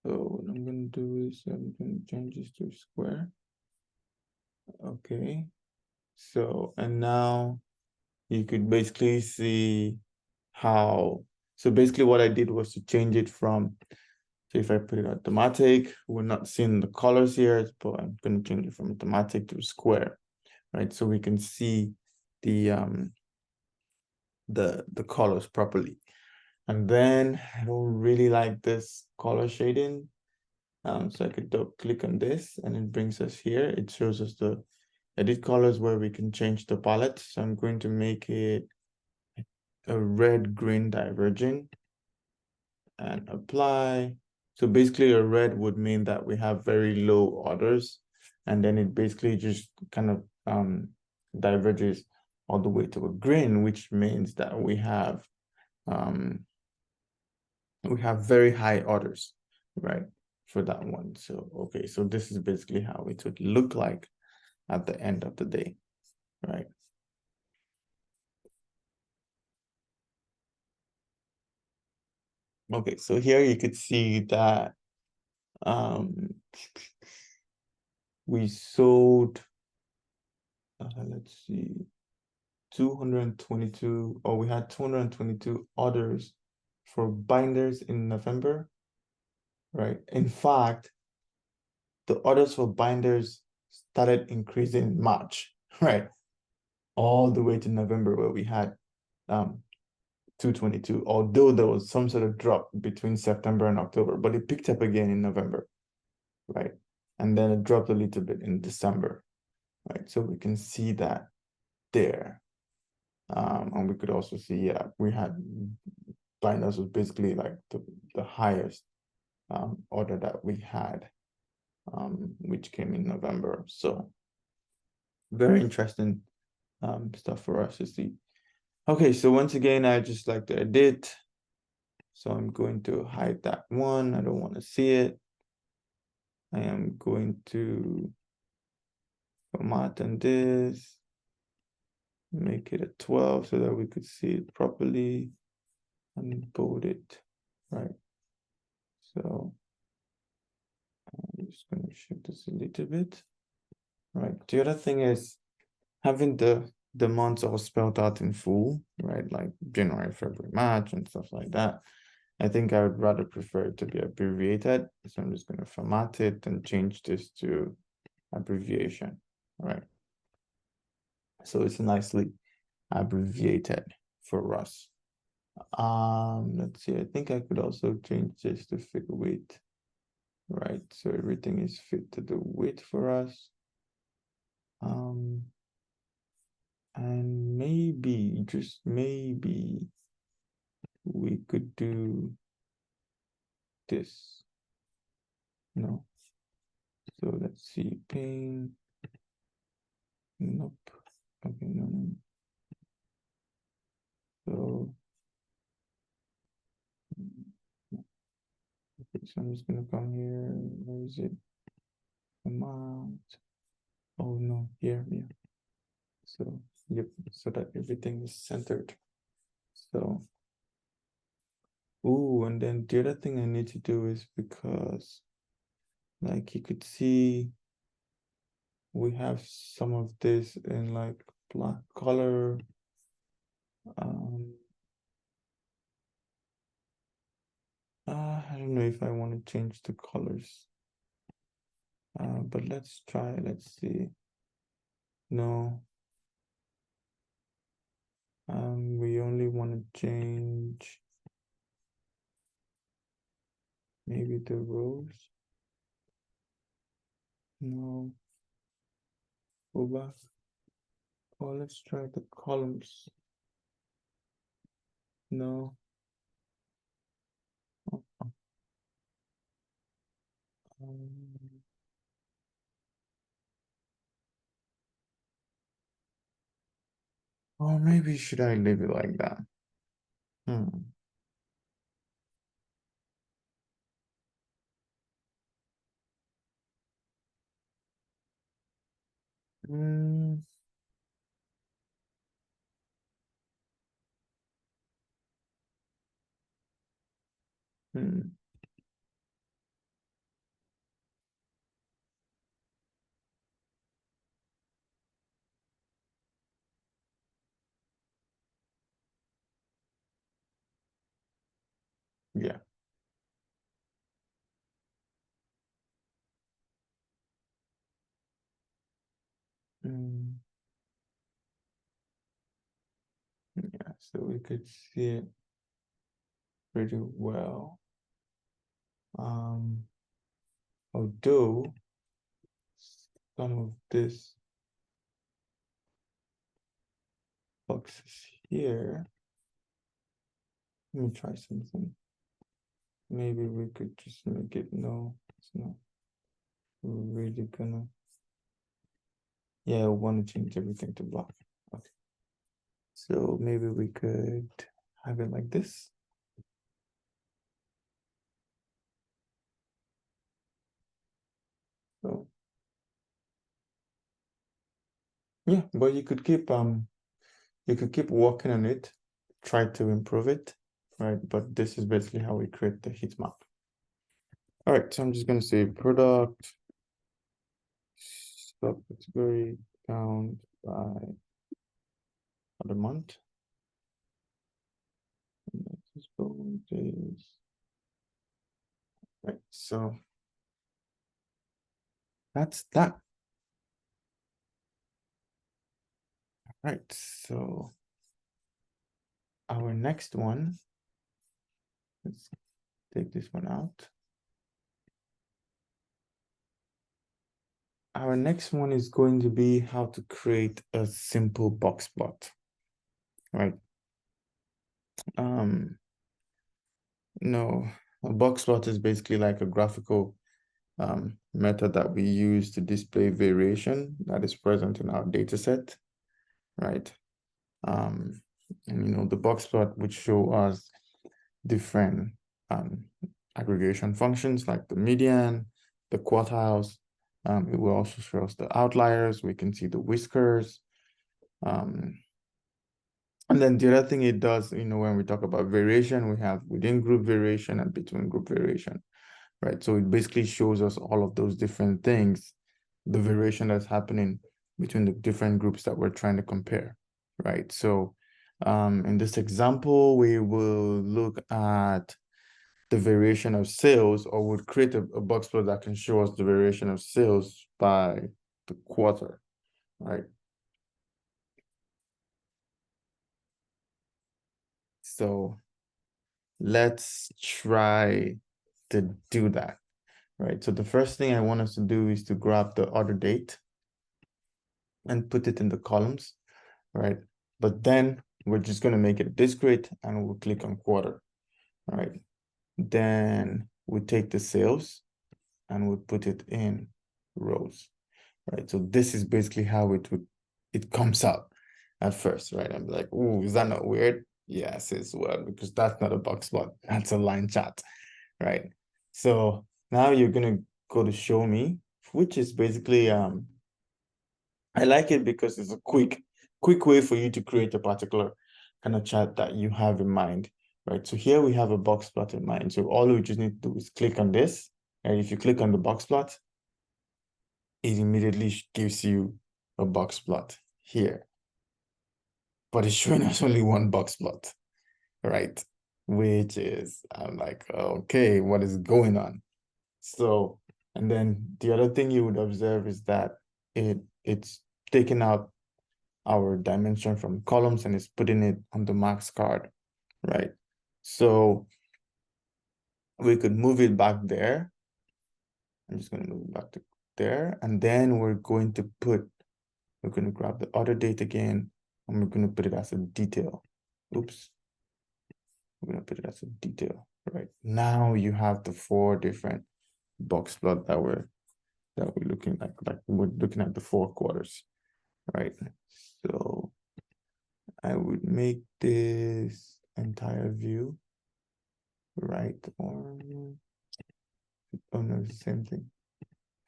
so what I'm gonna do is I'm gonna change this to square. Okay. So, and now you could basically see how, so basically what I did was to change it from, so if I put it automatic, we're not seeing the colors here, but I'm going to change it from automatic to square, right? So we can see the the colors properly. And then I don't really like this color shading. So I could double click on this and it brings us here. It shows us the edit colors where we can change the palette. So I'm going to make it a red-green diverging and apply. So basically a red would mean that we have very low orders, and then it basically just kind of diverges all the way to a green, which means that we have very high orders, right, for that one. So okay, so this is basically how it would look like at the end of the day, right? Okay, so here you could see that um we sold let's see, 222, or we had 222 orders for binders in November, right? In fact, the orders for binders started increasing in March, right? All the way to November where we had 222, although there was some sort of drop between September and October, but it picked up again in November, right? And then it dropped a little bit in December, right? So we can see that there. And we could also see, yeah, we had binders was basically like the highest order that we had, which came in November. So very interesting stuff for us to see. Okay, so once again, I just like to edit. So I'm going to hide that one. I don't want to see it. I am going to format on this, make it a 12 so that we could see it properly and bold it, right? So I'm just going to shift this a little bit, right? The other thing is having the months all spelled out in full, right? Like January, February, March, and stuff like that. I think I would rather prefer it to be abbreviated. So I'm just going to format it and change this to abbreviation, right? So it's nicely abbreviated for us. Let's see, I think I could also change this to fit width, right? So everything is fit to the width for us. And maybe, just maybe, we could do this. No. So let's see, pane. Nope. Okay, no. So, okay, so I'm just gonna come here. Where is it? Command. Oh no, here, yeah. So, yep, so that everything is centered. So, ooh, and then the other thing I need to do is because, like, you could see we have some of this in like black color. if I want to change the colors. But let's try, let's see. No. We only want to change maybe the rows. No. Go back. Oh, let's try the columns. No. Or maybe should I leave it like that? Hmm. Hmm. Hmm. Yeah. Hmm. Yeah, so we could see it pretty well. Although some of this boxes here, let me try something. Maybe we could just make it, no, it's not really gonna. Yeah, I want to change everything to black. Okay. So maybe we could have it like this. So yeah, but you could keep working on it, try to improve it, right? But this is basically how we create the heat map. All right, so I'm just gonna say product subcategory count by the month. Days. Right, so that's that. All right, so our next one, let's take this one out. Our next one is going to be how to create a simple box plot, right? No, a box plot is basically like a graphical method that we use to display variation that is present in our data set, right? And the box plot would show us different aggregation functions like the median, the quartiles. It will also show us the outliers. We can see the whiskers. And then the other thing it does, when we talk about variation, we have within group variation and between group variation, right? So it basically shows us all of those different things, the variation that's happening between the different groups that we're trying to compare, right? So in this example, we will look at the variation of sales, or would create a box plot that can show us the variation of sales by the quarter, right? So let's try to do that, right? So the first thing I want us to do is to grab the order date and put it in the columns, right? But then we're just going to make it discrete and we'll click on quarter, right? Then we take the sales and we put it in rows, right? So this is basically how it comes out at first, right? I'm like, oh, is that not weird? Yes, it's weird because that's not a box plot. That's a line chart, right? So now you're gonna go to show me, which is basically I like it because it's a quick way for you to create a particular kind of chart that you have in mind, right? So here we have a box plot in mind. So all we just need to do is click on this, and if you click on the box plot, it immediately gives you a box plot here. But it's showing us only one box plot, right? which is, I'm like, okay, what is going on? So, and then the other thing you would observe is that it's taking out our dimension from columns and it's putting it on the max card, right? So we could move it back there. I'm just going to move it back to there. And then we're going to grab the other date again, and we're going to put it as a detail. Oops. We're going to put it as a detail, right? Now you have the 4 different box plot that we're looking at, like we're looking at the 4 quarters, right? So I would make this entire view, right? Or, oh no, it's the same thing.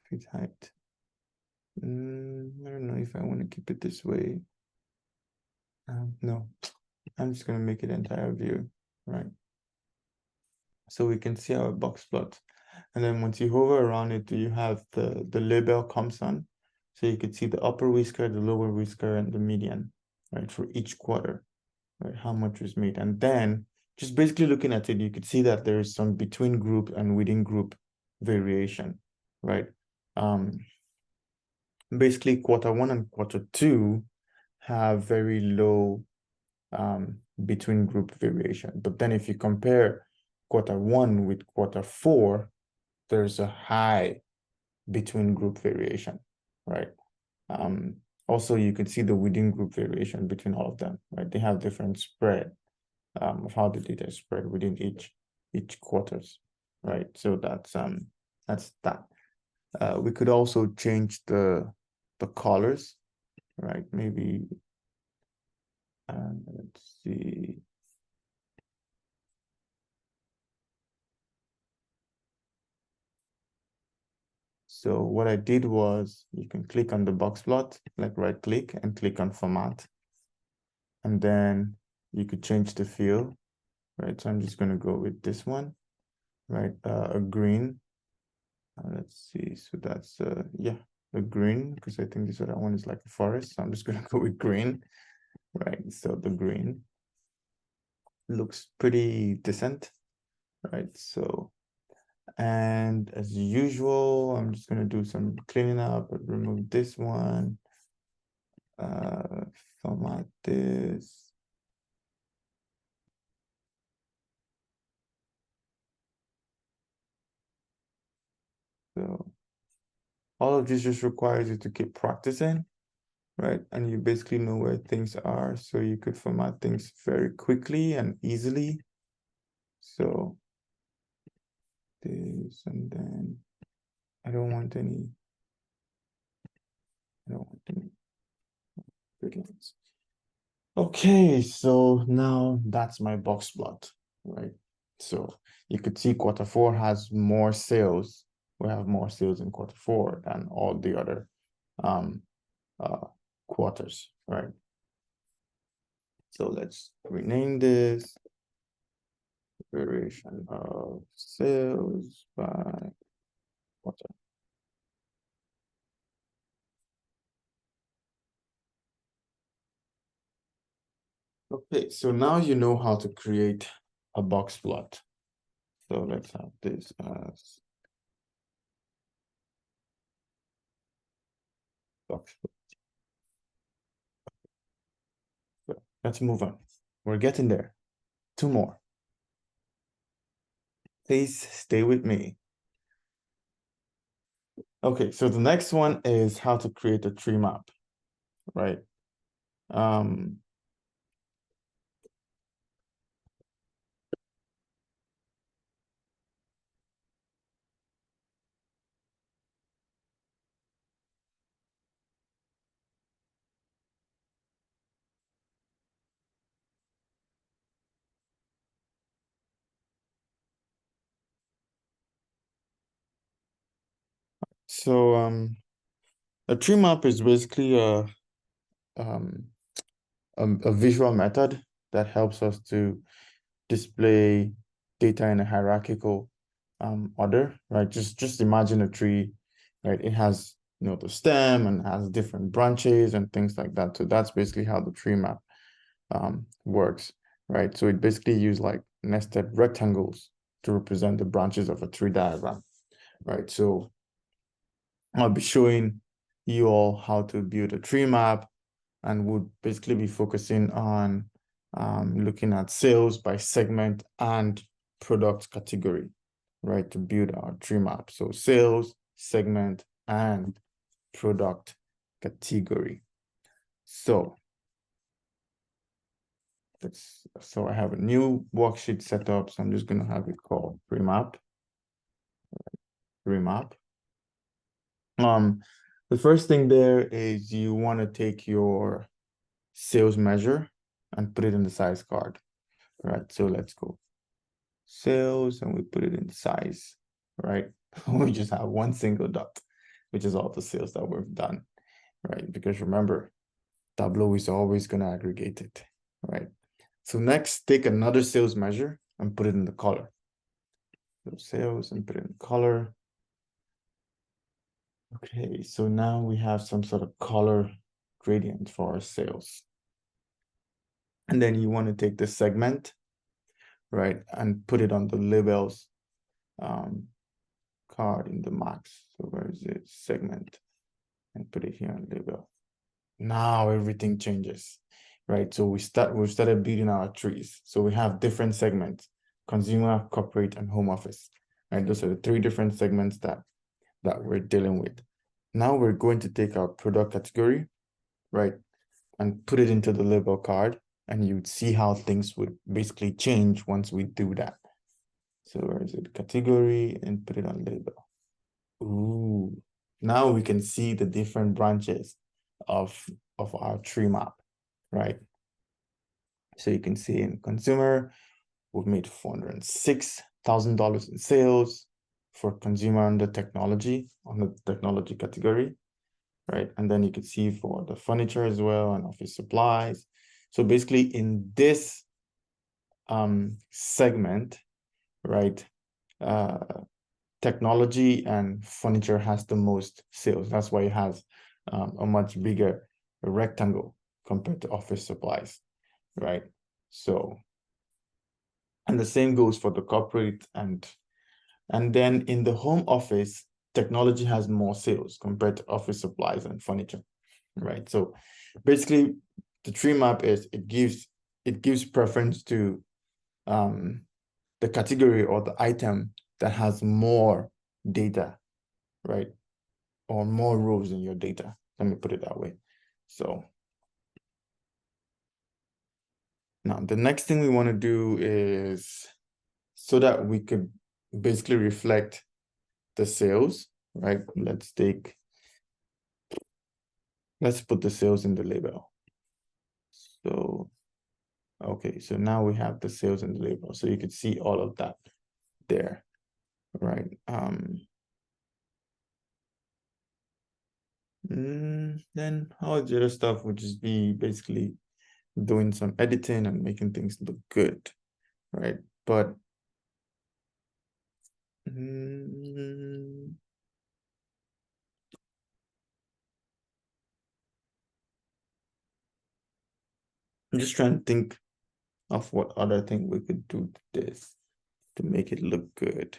Fit height. I don't know if I want to keep it this way. No, I'm just going to make it entire view, right? So we can see our box plot. And then once you hover around it, you have the label comes on. So you could see the upper whisker, the lower whisker, and the median, right? For each quarter, right? How much was made. And then just basically looking at it, you could see that there is some between group and within group variation, right? Basically Q1 and Q2 have very low between group variation. But then if you compare Q1 with Q4, there's a high between group variation, right? Also, you could see the within group variation between all of them, right? They have different spread of how the data is spread within each quarters, right? So that's that. We could also change the colors, right? Maybe let's see. So what I did was you can click on the box plot, like right click and click on format. And then you could change the fill, right? So I'm just going to go with this one, right? A green. Let's see. So that's, yeah, a green, because I think this other one is like a forest. So I'm just going to go with green, right? So the green looks pretty decent, right? So, and as usual, I'm just going to do some cleaning up, remove this one, format this. So all of this just requires you to keep practicing, right? And you basically know where things are, so you could format things very quickly and easily. So this, and then I don't want any grid lines. Okay, so now that's my box plot, right? So you could see Q4 has more sales. We have more sales in Q4 than all the other quarters, right? So let's rename this variation of sales by quarter. Okay, so now you know how to create a box plot. So let's have this as box plot. So let's move on. We're getting there. 2 more. Please stay with me. Okay, so the next one is how to create a tree map, right? So a tree map is basically a visual method that helps us to display data in a hierarchical order, right? Just imagine a tree, right? It has, the stem and has different branches and things like that. So that's basically how the tree map works, right? So it basically uses like nested rectangles to represent the branches of a tree diagram, right? So I'll be showing you all how to build a tree map, and would basically be focusing on looking at sales by segment and product category, right, to build our tree map. So sales, segment, and product category. So I have a new worksheet set up, so I'm just going to have it called tree map. The first thing there is you want to take your sales measure and put it in the size card. Right, so let's go sales and we put it in size, right? We just have one single dot, which is all the sales that we've done, right? Because remember, Tableau is always going to aggregate it, right? So next, take another sales measure and put it in the color. So sales and put it in color. Okay, so now we have some sort of color gradient for our sales. And then you want to take the segment, right, and put it on the labels card in the max. So where is it? Segment, and put it here on label. Now everything changes, right? So we've started building our trees. So we have different segments: consumer, corporate, and home office. And those are the three different segments that we're dealing with. Now we're going to take our product category, right, and put it into the label card, and you'd see how things would basically change once we do that. So where is it? Category, and put it on label. Ooh, now we can see the different branches of our tree map, right? So you can see in consumer, we've made $406,000 in sales for consumer under technology, on the technology category, right? And then you can see for the furniture as well and office supplies. So basically in this segment, right, technology and furniture has the most sales. That's why it has a much bigger rectangle compared to office supplies, right? So, and the same goes for the corporate, and then in the home office, technology has more sales compared to office supplies and furniture, right? So basically the tree map is it gives preference to the category or the item that has more data, right? Or more rows in your data. Let me put it that way. So now the next thing we want to do is so that we could basically reflect the sales, right? Let's put the sales in the label. So, okay, so now we have the sales in the label. So you could see all of that there, right? Then all the other stuff would just be basically doing some editing and making things look good, right? But I'm just trying to think of what other thing we could do to this to make it look good.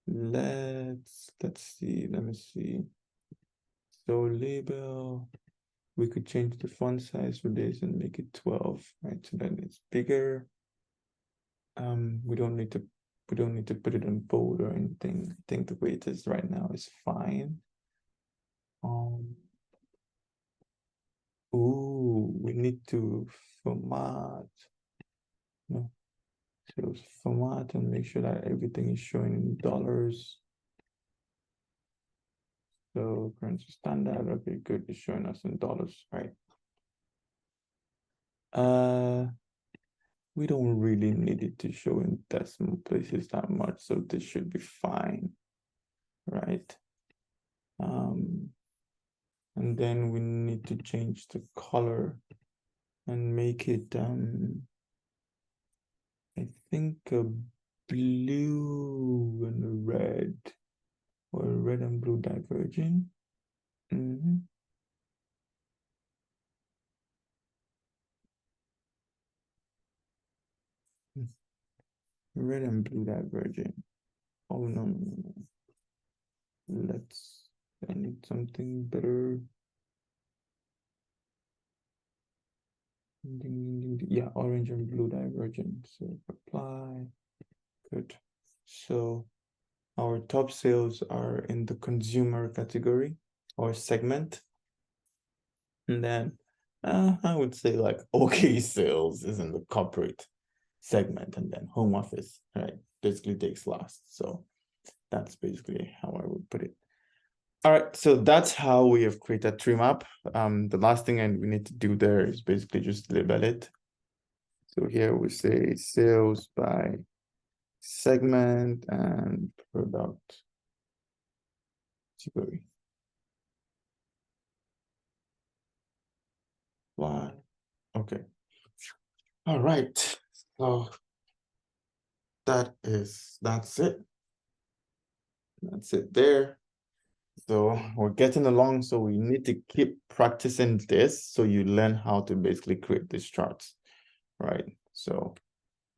Let's see, let me see. So label, we could change the font size for this and make it 12, right? So then it's bigger. We don't need to put it on bold or anything. I think the way it is right now is fine. We need to format. No, so format and make sure that everything is showing in dollars. So currency standard, okay, good, it's showing us in dollars, right? We don't really need it to show in decimal places that much, so this should be fine, right? And then we need to change the color and make it, I think a blue and a red, or red and blue diverging. red and blue diverging. Oh no, no, no, no. I need something better. Yeah, orange and blue divergent. So apply. Good. So our top sales are in the consumer category or segment. And then I would say like okay sales is in the corporate segment, and then home office, right? Basically takes last. So that's basically how I would put it. All right, so that's how we have created tree map. The last thing we need to do there is basically just label it. So here we say sales by segment and product category. Why? Okay. All right. So that's it. That's it there. So we're getting along. So we need to keep practicing this so you learn how to basically create these charts, right? So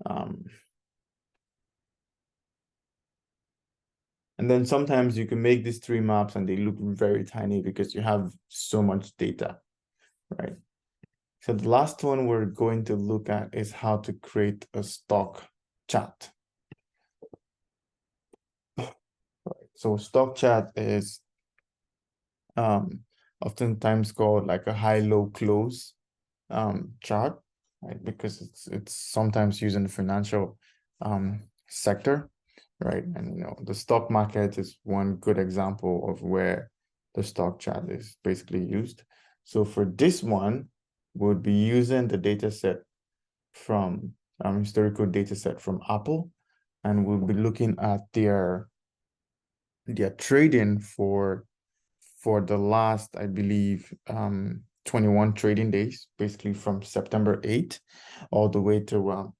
and then sometimes you can make these three maps and they look very tiny because you have so much data, right? So the last one we're going to look at is how to create a stock chart. So stock chart is oftentimes called like a high-low close chart, right? Because it's sometimes used in the financial sector, right? And the stock market is one good example of where the stock chart is basically used. So for this one, we'll be using the data set from historical data set from Apple, and we'll be looking at their trading for the last, I believe, 21 trading days, basically from September 8th all the way to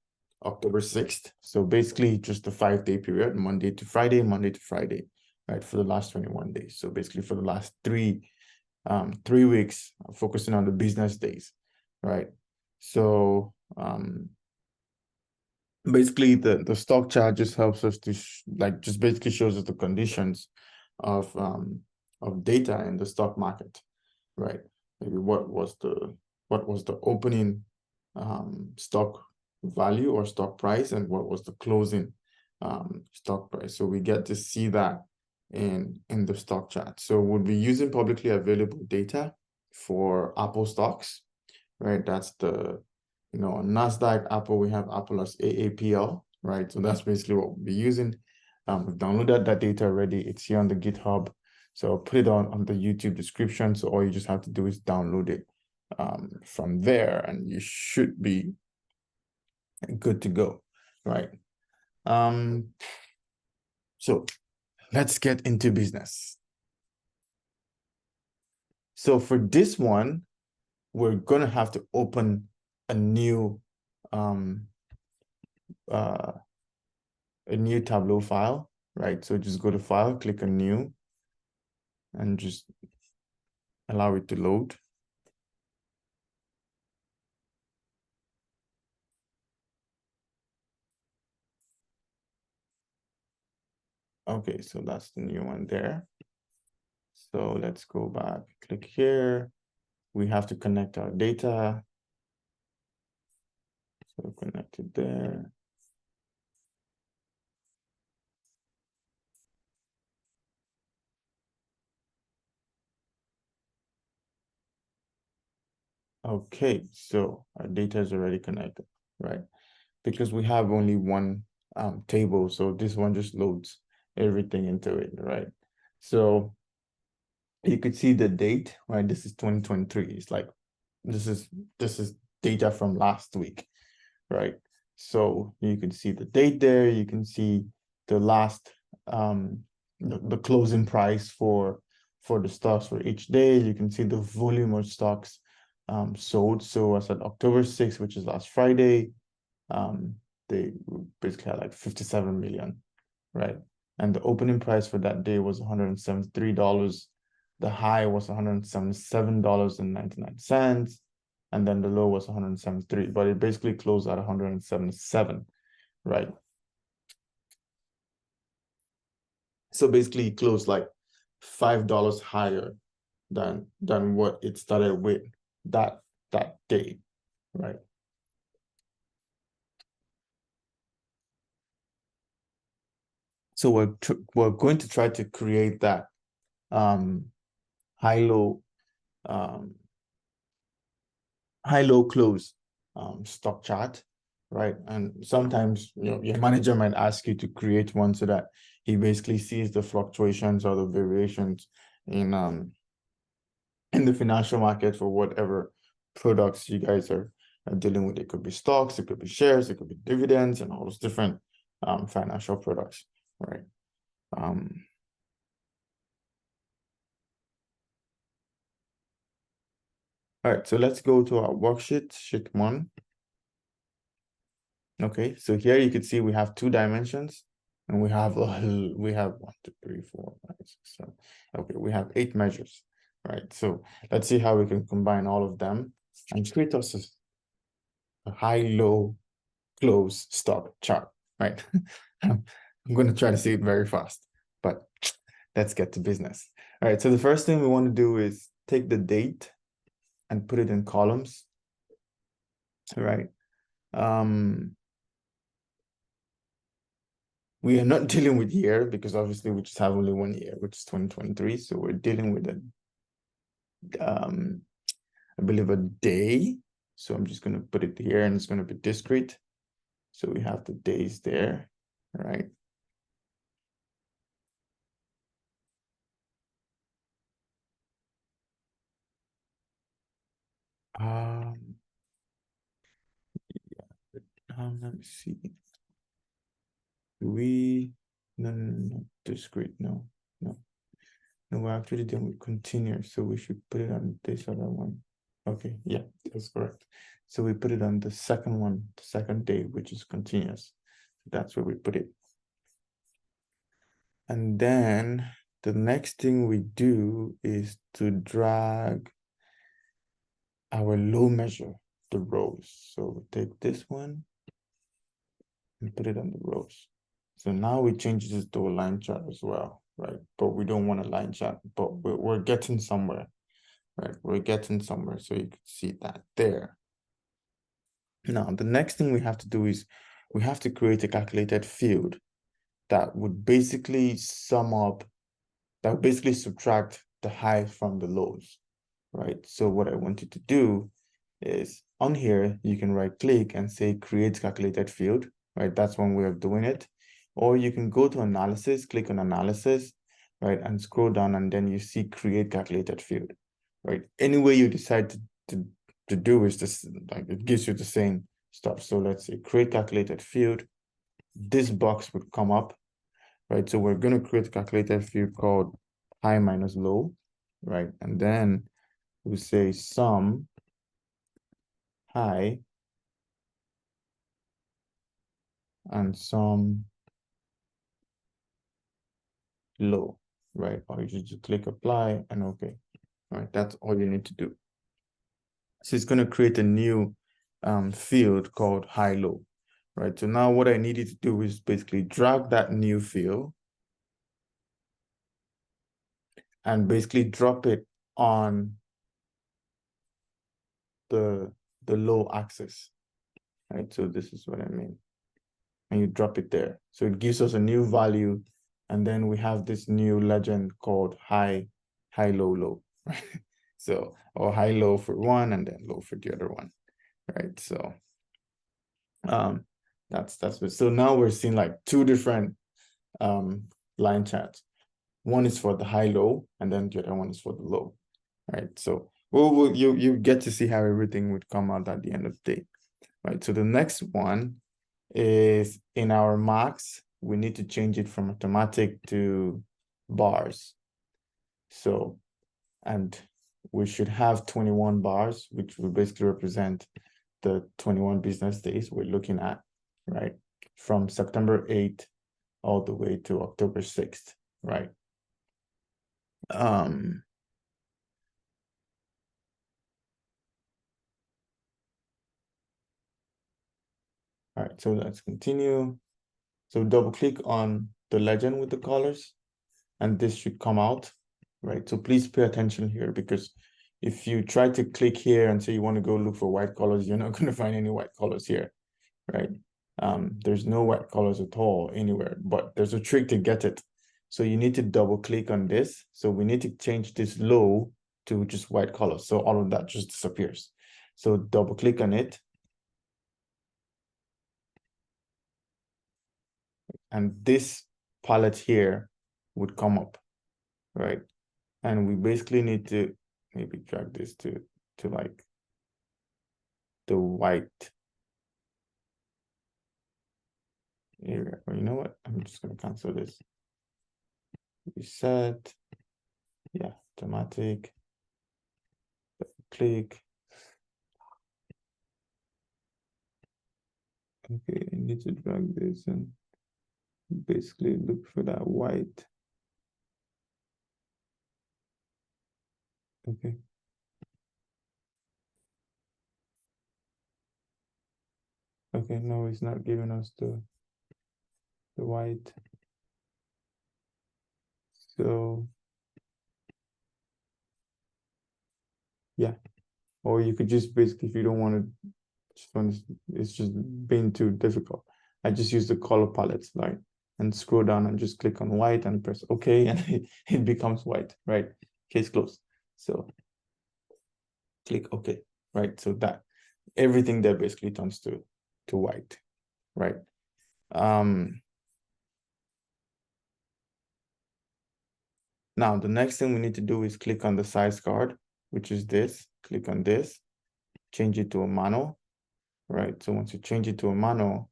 October 6th. So basically just a 5-day period, Monday to Friday, right, for the last 21 days. So basically for the last 3 weeks, focusing on the business days, right? So basically the stock chart just helps us to just basically shows us the conditions of data in the stock market, right? Maybe what was the opening stock value or stock price, and what was the closing stock price. So we get to see that in the stock chart. So we'll be using publicly available data for Apple stocks, right? That's the on NASDAQ, Apple, we have Apple as AAPL, right? So that's basically what we'll be using. We've downloaded that data already. It's here on the GitHub. So I'll put it on the YouTube description. So all you just have to do is download it from there, and you should be good to go, right? So let's get into business. So for this one, we're going to have to open a new Tableau file, right? So just go to File, click on New, and just allow it to load. Okay, so that's the new one there. So let's go back, click here. We have to connect our data. So connect it there. Okay, so our data is already connected, right? Because we have only one table, so this one just loads everything into it, right? So you could see the date, right? This is 2023. It's like this is data from last week, right? So you can see the date there. You can see the last the closing price for the stocks for each day. You can see the volume of stocks sold. So as at October 6th, which is last Friday, they basically had like 57 million, right? And the opening price for that day was $173. The high was $177.99. And then the low was 173, but it basically closed at 177. right? So basically it closed like $5 higher than what it started with that day, right? So we're going to try to create that high-low close stock chart, right? And sometimes your manager might ask you to create one so that he basically sees the fluctuations or the variations in the financial market for whatever products you guys are dealing with. It could be stocks, it could be shares, it could be dividends, and all those different financial products, right? All right, so let's go to our worksheet, sheet 1. Okay, so here you can see we have 2 dimensions, and we have 1, 2, 3, 4, 5, 6, 7. Okay, we have 8 measures, right? So let's see how we can combine all of them and create us a high-low close stock chart, right? I'm going to try to say it very fast, but let's get to business. All right, so the first thing we want to do is take the date and put it in columns, right? We are not dealing with year because obviously we just have only 1 year, which is 2023. So we're dealing with I believe a day. So I'm just going to put it here and it's going to be discrete. So we have the days there, right? Let me see. No, discrete, no. No, we're actually dealing with continuous, so we should put it on this other one. Okay, yeah, that's correct. So we put it on the second one, the second day, which is continuous. That's where we put it. And then the next thing we do is to drag our low measure, the rows. So we take this one and put it on the rows. So now we change this to a line chart as well, right? But we don't want a line chart, but we're getting somewhere, right? We're getting somewhere, so you can see that there. Now, the next thing we have to do is we have to create a calculated field that would basically subtract the highs from the lows, right? So what I want you to do is on here, you can right click and say create calculated field, right? That's one way of doing it. Or you can go to analysis, click on analysis, right? And scroll down and then you see create calculated field, right? Any way you decide to do is just like it gives you the same stuff. So let's say create calculated field. This box would come up, right? So we're going to create a calculated field called high minus low, right? And then we say sum high and sum low, right? Or you just click apply and okay, all right? That's all you need to do. So it's going to create a new field called high low, right? So now what I needed to do is basically drag that new field and basically drop it on the low axis, right? So this is what I mean. And you drop it there. So it gives us a new value. And then we have this new legend called high, low, low, right? So, or high, low for one, and then low for the other one, right? So that's what, so now we're seeing like 2 different line charts. One is for the high, low, and then the other one is for the low, right? So you get to see how everything would come out at the end of the day, right? So the next one is in our marks, we need to change it from automatic to bars. So, and we should have 21 bars, which will basically represent the 21 business days we're looking at, right? From September 8th all the way to October 6th, right? All right, so let's continue. So double click on the legend with the colors, and this should come out, right? So please pay attention here, because if you try to click here and say you want to go look for white colors, you're not going to find any white colors here, right? There's no white colors at all anywhere, but there's a trick to get it. So you need to double click on this. So we need to change this low to just white colors. So all of that just disappears. So double click on it. And this palette here would come up, right? And we basically need to maybe drag this to like the white area. Or you know what? I'm just going to cancel this. Reset. Yeah, automatic. Click. Okay, I need to drag this and basically look for that white. Okay. Okay, no, it's not giving us the white. So yeah, or you could just basically, if you don't want to, it's just being too difficult, I just use the color palettes, right? And scroll down and just click on white and press OK, and it becomes white, right? Case closed. So click OK, right? So that everything there basically turns to white, right? Now the next thing we need to do is click on the size card, which is this. Click on this, change it to a manual, right? So once you change it to a manual,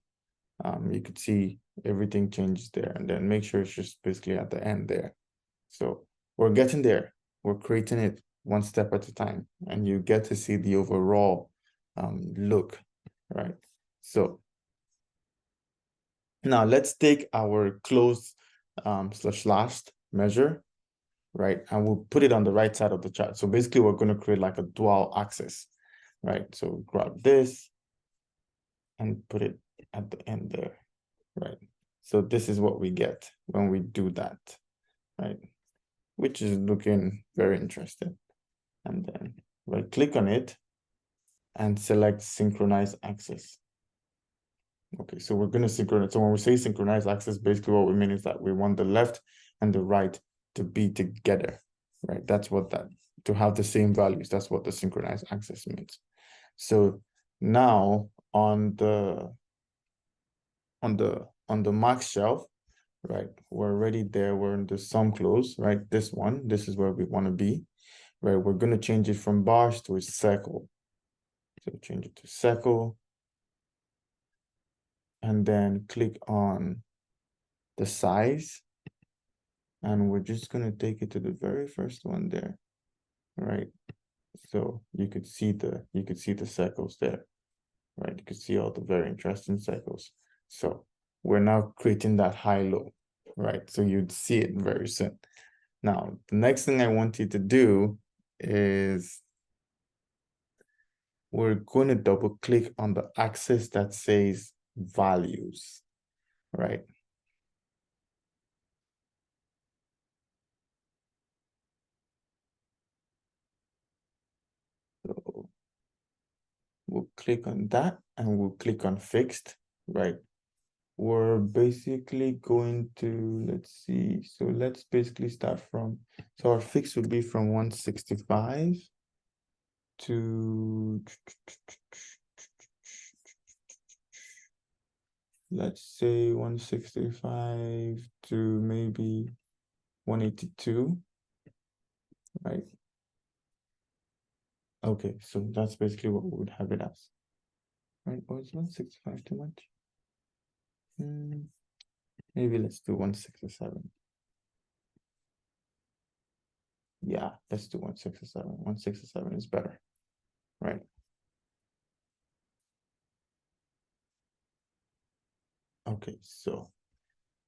you could see everything changes there, and then make sure it's just basically at the end there. So we're getting there. We're creating it one step at a time, and you get to see the overall look, right? So now let's take our close slash last measure, right? And we'll put it on the right side of the chart. So basically we're going to create like a dual axis, right? So grab this and put it at the end there, right? So this is what we get when we do that, right? Which is looking very interesting. And then right click on it and select synchronize axis. Okay, so we're going to synchronize. So when we say synchronize axis, basically what we mean is that we want the left and the right to be together, right? That's what to have the same values. That's what the synchronized axis means. So now on the max shelf, right? We're already there. We're in the sum close, right? This is where we want to be, right? We're going to change it from bars to a circle. So change it to circle. And then click on the size. And we're just going to take it to the very first one there, right? So you could see the circles there, right? You could see all the very interesting circles. So we're now creating that high-low, right? So you'd see it very soon. Now, the next thing I want you to do is we're going to double click on the axis that says values, right? So we'll click on that and we'll click on fixed, right? We're basically going to, let's see. So let's basically start from, so our fix would be from 165 to, let's say 165 to maybe 182, right? Okay, so that's basically what we would have it as. Right, or is 165 too much? Maybe let's do 167. Yeah, let's do 167. 167 is better, right? Okay, so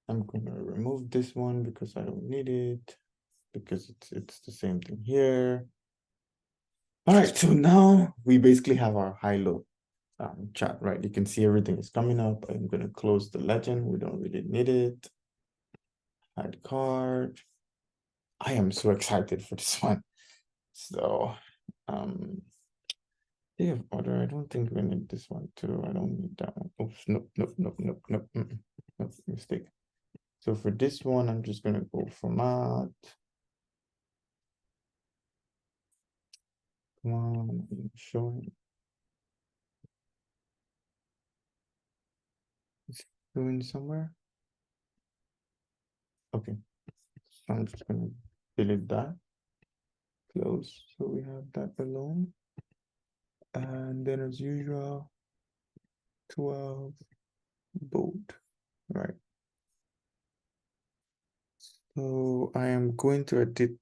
I'm gonna remove this one because I don't need it, because it's the same thing here. All right, so now we basically have our high-low. chart, right? You can see everything is coming up. I'm going to close the legend. We don't really need it. Add card. I am so excited for this one. So, they have order. I don't think we need this one too. I don't need that one. Oops, nope, nope, nope, nope, nope, nope, mistake. So for this one, I'm just gonna go format. Come on, showing. It's going somewhere. Okay, so I'm just gonna delete that. Close. So we have that alone. And then as usual, 12 bold, right? So I am going to edit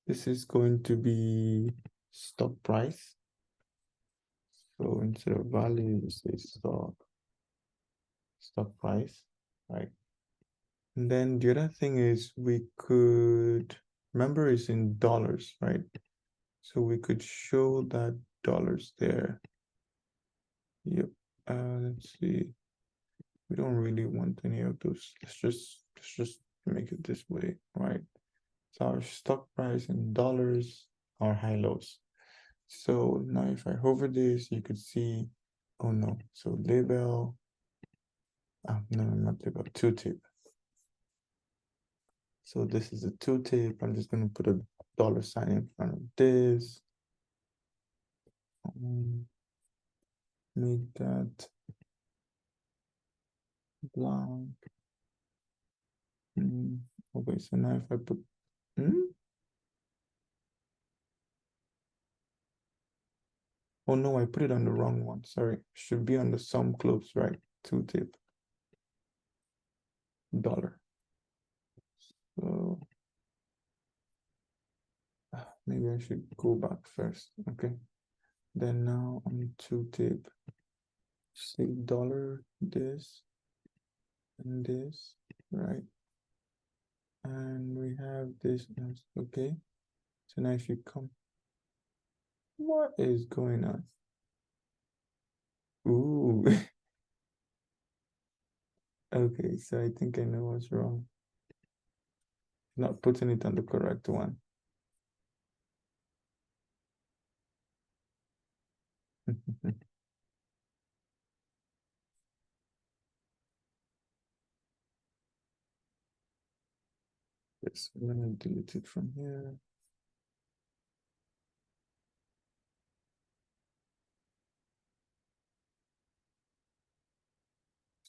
this is going to be stock price. So instead of value, you say stock price, right? And then the other thing is we could, remember it's in dollars, right? So we could show that dollars there. Yep. Let's see. We don't really want any of those. Let's just make it this way, right? So our stock price in dollars are high lows. So now if I hover this, you could see, oh no, so label, no, not label, tooltip. So this is a tooltip. I'm just going to put a $sign in front of this. Make that blank. Okay, so now if I put, oh no, I put it on the wrong one. Sorry, should be on the sum close, right? Tooltip, $. So maybe I should go back first. Okay. Then now on tooltip, say $, this, and this, right? And we have this, okay. So now if you come, what is going on? Ooh. Okay, so I think I know what's wrong. Not putting it on the correct one. Yes, I'm gonna delete it from here.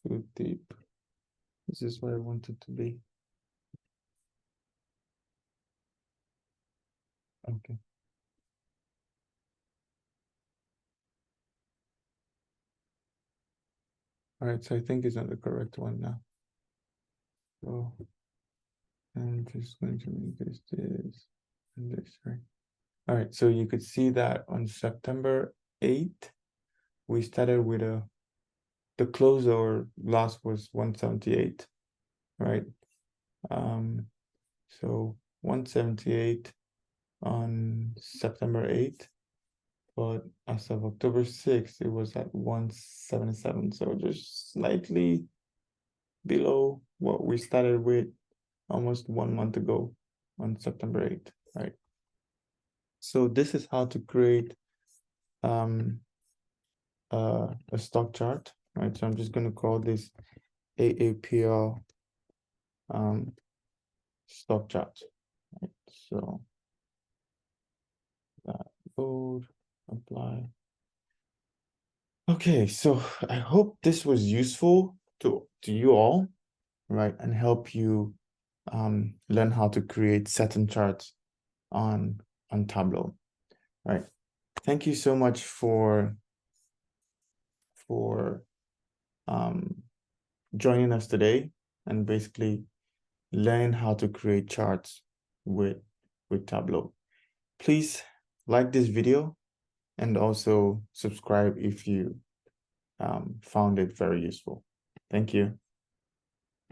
Too deep. This is where I want it to be. Okay. All right, so I think it's on the correct one now. So I'm just going to make this, and this, right? All right, so you could see that on September 8th, we started with the close or loss was 178, right? So 178 on September 8th, but as of October 6th, it was at 177. So just slightly below what we started with almost 1 month ago on September 8th, right? So this is how to create a stock chart, right? So I'm just going to call this AAPL stock chart, right? So that bold, apply. Okay, so I hope this was useful to you all, right? And help you learn how to create certain charts on Tableau, right? Thank you so much for joining us today and basically learn how to create charts with Tableau. Please like this video and also subscribe if you found it very useful. Thank you.